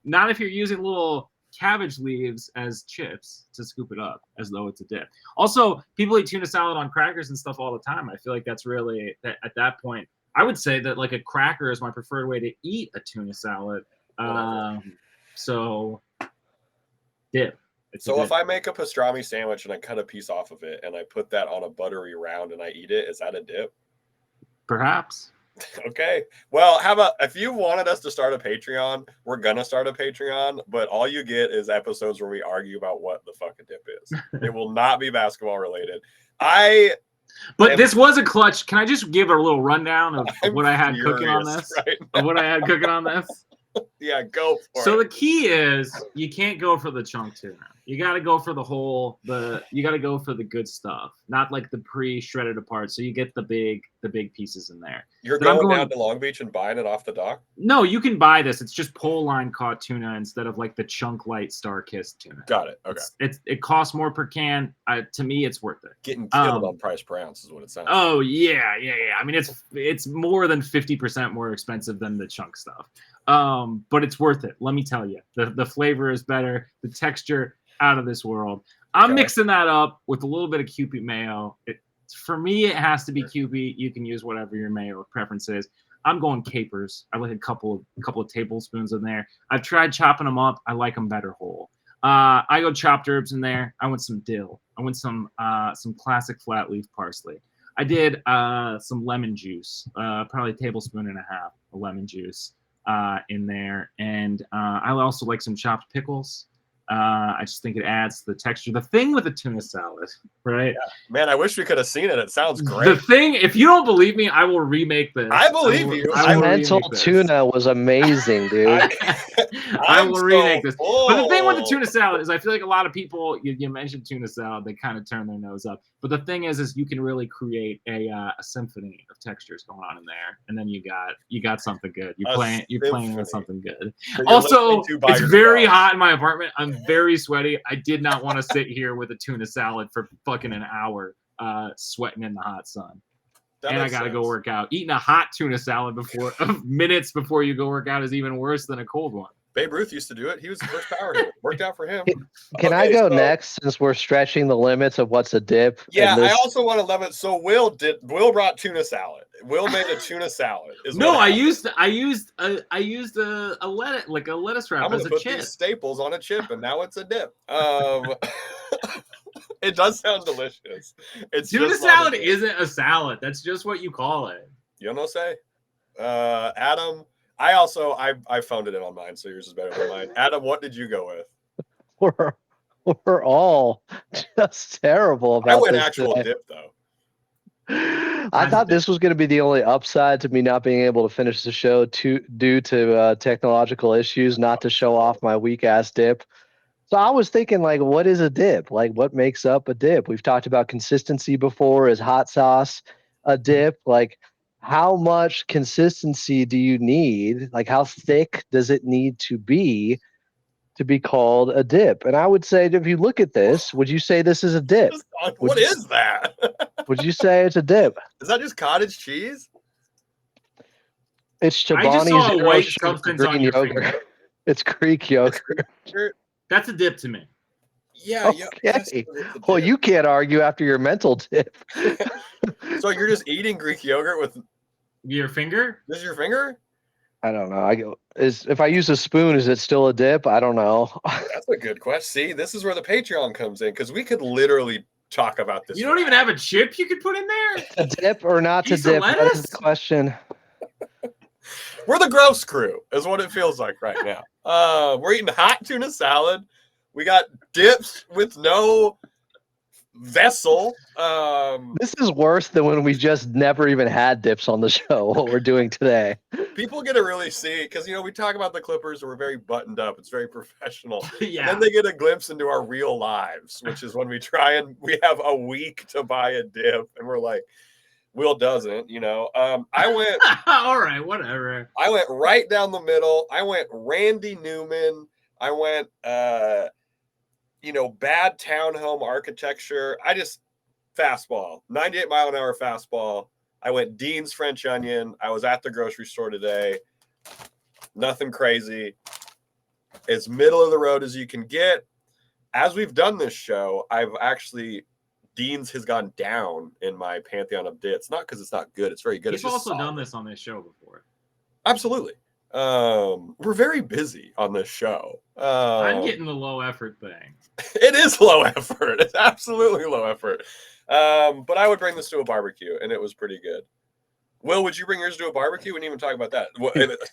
little cabbage leaves as chips to scoop it up as though it's a dip. Also, people eat tuna salad on crackers and stuff all the time. I feel like that's really at that point. I would say that like a cracker is my preferred way to eat a tuna salad. So dip. If I make a pastrami sandwich and I cut a piece off of it and I put that on a buttery round and I eat it, is that a dip? Perhaps. Okay. Well, how about if you wanted us to start a Patreon, we're gonna start a Patreon, but all you get is episodes where we argue about what the fuck a dip is. It will not be basketball related. But this was a clutch. Can I just give a little rundown of what I had cooking on this? Yeah, go for it. So the key is you can't go for the chunk tuna. You got to go for you got to go for the good stuff, not like the pre-shredded apart. So you get the big pieces in there. You're going down to Long Beach and buying it off the dock? No, you can buy this. It's just pole line caught tuna instead of like the chunk light Star Kissed tuna. Got it. Okay. It costs more per can. To me, it's worth it. Getting killed on price per ounce is what it sounds like. Oh yeah. I mean, it's more than 50% more expensive than the chunk stuff. But it's worth it. Let me tell you, the flavor is better. The texture out of this world. I'm mixing that up with a little bit of Kewpie mayo. For me, it has to be Kewpie. You can use whatever your mayo preference is. I'm going capers. I like a couple of tablespoons in there. I've tried chopping them up. I like them better whole. I go chopped herbs in there. I want some dill. I want some classic flat leaf parsley. I did some lemon juice, probably a tablespoon and a half of lemon juice in there, and I also like some chopped pickles. I just think it adds to the texture. The thing with a tuna salad, right? Yeah. Man, I wish we could have seen it. It sounds great. The thing, if you don't believe me, I will remake this. I believe you. Mental tuna was amazing, dude. I will remake this. But the thing with the tuna salad is I feel like a lot of people, you mentioned tuna salad, they kind of turn their nose up. But the thing is you can really create a symphony of textures going on in there. And then you got something good. You're playing with something good. Also, it's very hot in my apartment. I'm very sweaty. I did not want to sit here with a tuna salad for fucking an hour sweating in the hot sun. And I got to go work out. Eating a hot tuna salad minutes before you go work out is even worse than a cold one. Babe Ruth used to do it. He was the first power hitter. Worked out for him. Can I go next since we're stretching the limits of what's a dip? Yeah, I also want to love it. So Will brought tuna salad. Will made a tuna salad. I used a lettuce, like a lettuce wrap as a chip. These staples on a chip, and now it's a dip. It does sound delicious. Tuna salad isn't a salad. That's just what you call it. You know say, Adam. I phoned it in on mine, so yours is better than mine. Adam, what did you go with? We're all just terrible about this. I went actual dip though. I thought this was going to be the only upside to me not being able to finish the show due to technological issues, not to show off my weak ass dip. So I was thinking, like, what is a dip? Like, what makes up a dip? We've talked about consistency before. Is hot sauce a dip? Like, how much consistency do you need? Like, how thick does it need to be called a dip? And I would say, if you look at this, would you say this is a dip? What is that? Would you say it's a dip? Is that just cottage cheese? It's Chobani's white substance on your yogurt. Finger. It's Greek yogurt. That's a dip to me. Yeah. Okay. Yes, well, you can't argue after your mental dip. So you're just eating Greek yogurt with your finger? This is your finger? I don't know. If I use a spoon, is it still a dip? I don't know. That's a good question. See, this is where the Patreon comes in because we could literally talk about this. You don't even have a chip you could put in there? To dip or not to Piece of dip? That is lettuce? the question. We're the gross crew, is what it feels like right now. We're eating hot tuna salad. We got dips with no vessel. This is worse than when we just never even had dips on the show. What we're doing today. People get to really see, because we talk about the Clippers, we're very buttoned up. It's very professional. Yeah. And then they get a glimpse into our real lives, which is when we have a week to buy a dip, and we're like, Will doesn't, I went All right, whatever. I went right down the middle. I went Randy Newman. I went bad townhome architecture. I just fastball, 98-mile-an-hour fastball. I went Dean's French onion. I was at the grocery store today. Nothing crazy. As middle of the road as you can get. As we've done this show, Dean's has gone down in my pantheon of dips. Not because it's not good. It's very good. You've also done this on this show before. Absolutely. We're very busy on this show. I'm getting the low effort thing. It is low effort. It's absolutely low effort. But I would bring this to a barbecue, and it was pretty good. Will, would you bring yours to a barbecue? We didn't even talk about that.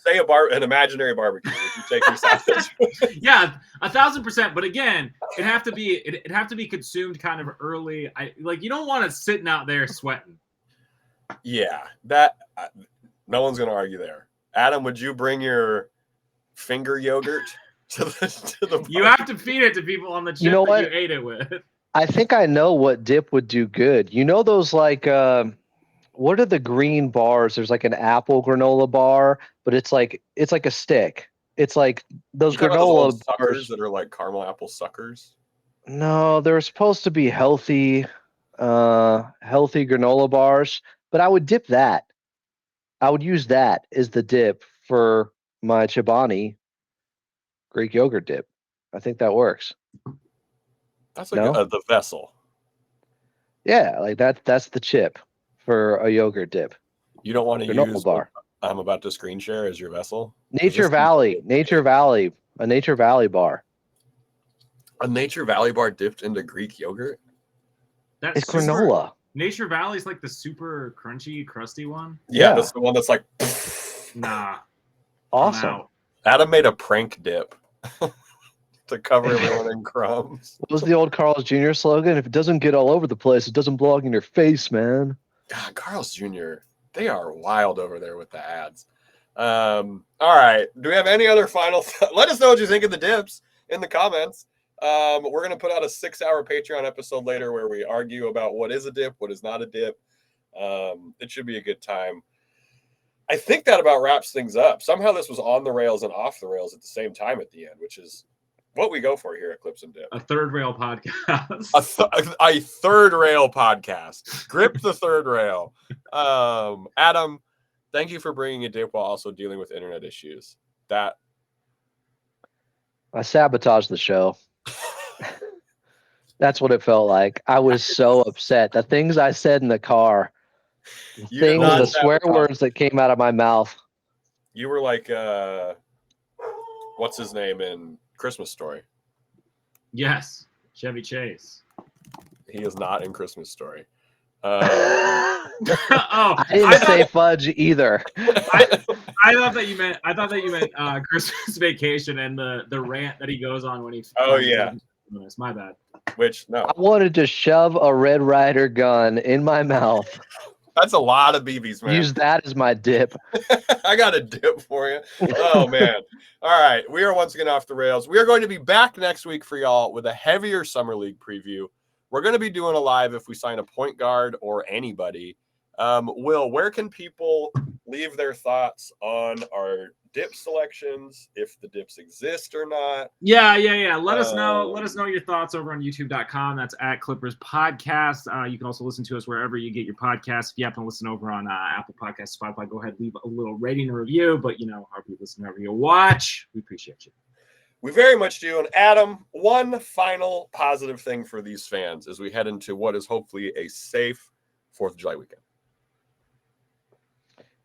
Say an imaginary barbecue. Would you take your sausage? Yeah, 1,000%. But again, it'd have to be consumed kind of early. You don't want it sitting out there sweating. Yeah, that no one's gonna argue there. Adam, would you bring your finger yogurt to the barbecue? You have to feed it to people on the chip that you ate it with. I think I know what dip would do good. You know those what are the green bars? There's like an apple granola bar, but it's like a stick. It's like those granola bars that are like caramel apple suckers. No, they're supposed to be healthy granola bars, but I would dip that. I would use that as the dip for my Chobani Greek yogurt dip. I think that works. That's like the vessel. Yeah, like that's the chip for a yogurt dip. You don't want to use bar. What I'm about to screen share as your vessel. Nature Valley bar. A Nature Valley bar dipped into Greek yogurt. It's granola. Nature Valley's like the super crunchy, crusty one. Yeah, that's the one that's like. Nah. Awesome. Adam made a prank dip to cover everyone in crumbs. What was the old Carl's Jr. slogan? If it doesn't get all over the place, it doesn't belong in your face, man. God, Carl's Jr. They are wild over there with the ads. All right. Do we have any other final? Let us know what you think of the dips in the comments. We're going to put out a 6-hour Patreon episode later where we argue about what is a dip, what is not a dip. It should be a good time. I think that about wraps things up. Somehow this was on the rails and off the rails at the same time at the end, which is what we go for here at Clips and Dip. A third rail podcast. A third rail podcast. Grip the third rail. Adam, thank you for bringing a dip while also dealing with internet issues. I sabotaged the show. That's what it felt like. I was so upset. The things I said in the car, the swear words that came out of my mouth. You were like, what's his name in Christmas Story? Yes, Chevy Chase. He is not in Christmas Story. I didn't say fudge either. I thought that you meant Christmas Vacation and the rant that he goes on when he. Oh yeah, my bad. Which no, I wanted to shove a Red Ryder gun in my mouth. That's a lot of BBs, man. Use that as my dip. I got a dip for you. Oh man! All right, we are once again off the rails. We are going to be back next week for y'all with a heavier summer league preview. We're going to be doing a live if we sign a point guard or anybody. Will, where can people leave their thoughts on our dip selections, if the dips exist or not? Yeah. Let us know your thoughts over on youtube.com. That's at Clippers Podcast. You can also listen to us wherever you get your podcasts. If you happen to listen over on Apple Podcasts, Spotify, go ahead, leave a little rating and review. But however you listen, however you watch, we appreciate you. We very much do. And Adam, one final positive thing for these fans as we head into what is hopefully a safe 4th of July weekend.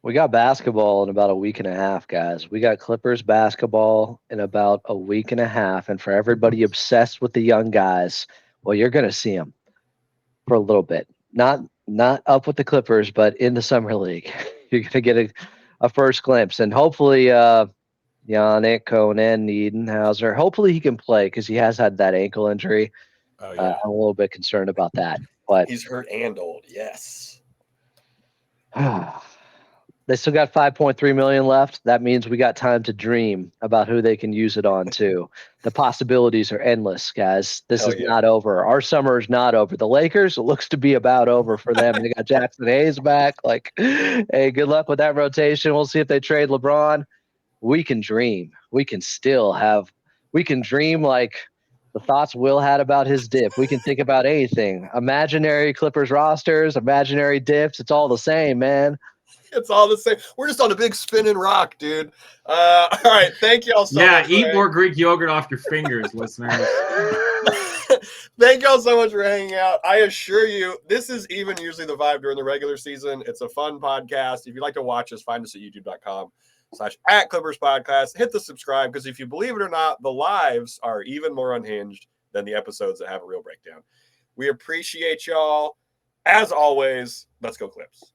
We got basketball in about a week and a half, guys. We got Clippers basketball in about a week and a half. And for everybody obsessed with the young guys, well, you're going to see them. for a little bit. Not up with the Clippers, but in the summer league. You're gonna get a first glimpse, and hopefully Yannick Conan Edenhauser. Hopefully he can play because he has had that ankle injury. Oh yeah, I'm a little bit concerned about that, but he's hurt and old. Yes. they still got 5.3 million left. That means we got time to dream about who they can use it on too. The possibilities are endless, guys. This Hell is yeah. not over. Our summer is not over. The Lakers, it looks to be about over for them. They got Jackson Hayes back. Like, hey, good luck with that rotation. We'll see if they trade LeBron. We can dream. We can dream like the thoughts Will had about his dip. We can think about anything. Imaginary Clippers rosters, imaginary dips. It's all the same, man. It's all the same. We're just on a big spinning rock, dude. All right. Thank y'all so much. Eat more Greek yogurt off your fingers, listeners. Thank y'all so much for hanging out. I assure you, this is even usually the vibe during the regular season. It's a fun podcast. If you'd like to watch us, find us at youtube.com/@Clippers Podcast. Hit the subscribe because if you believe it or not, the lives are even more unhinged than the episodes that have a real breakdown. We appreciate y'all. As always, let's go Clips.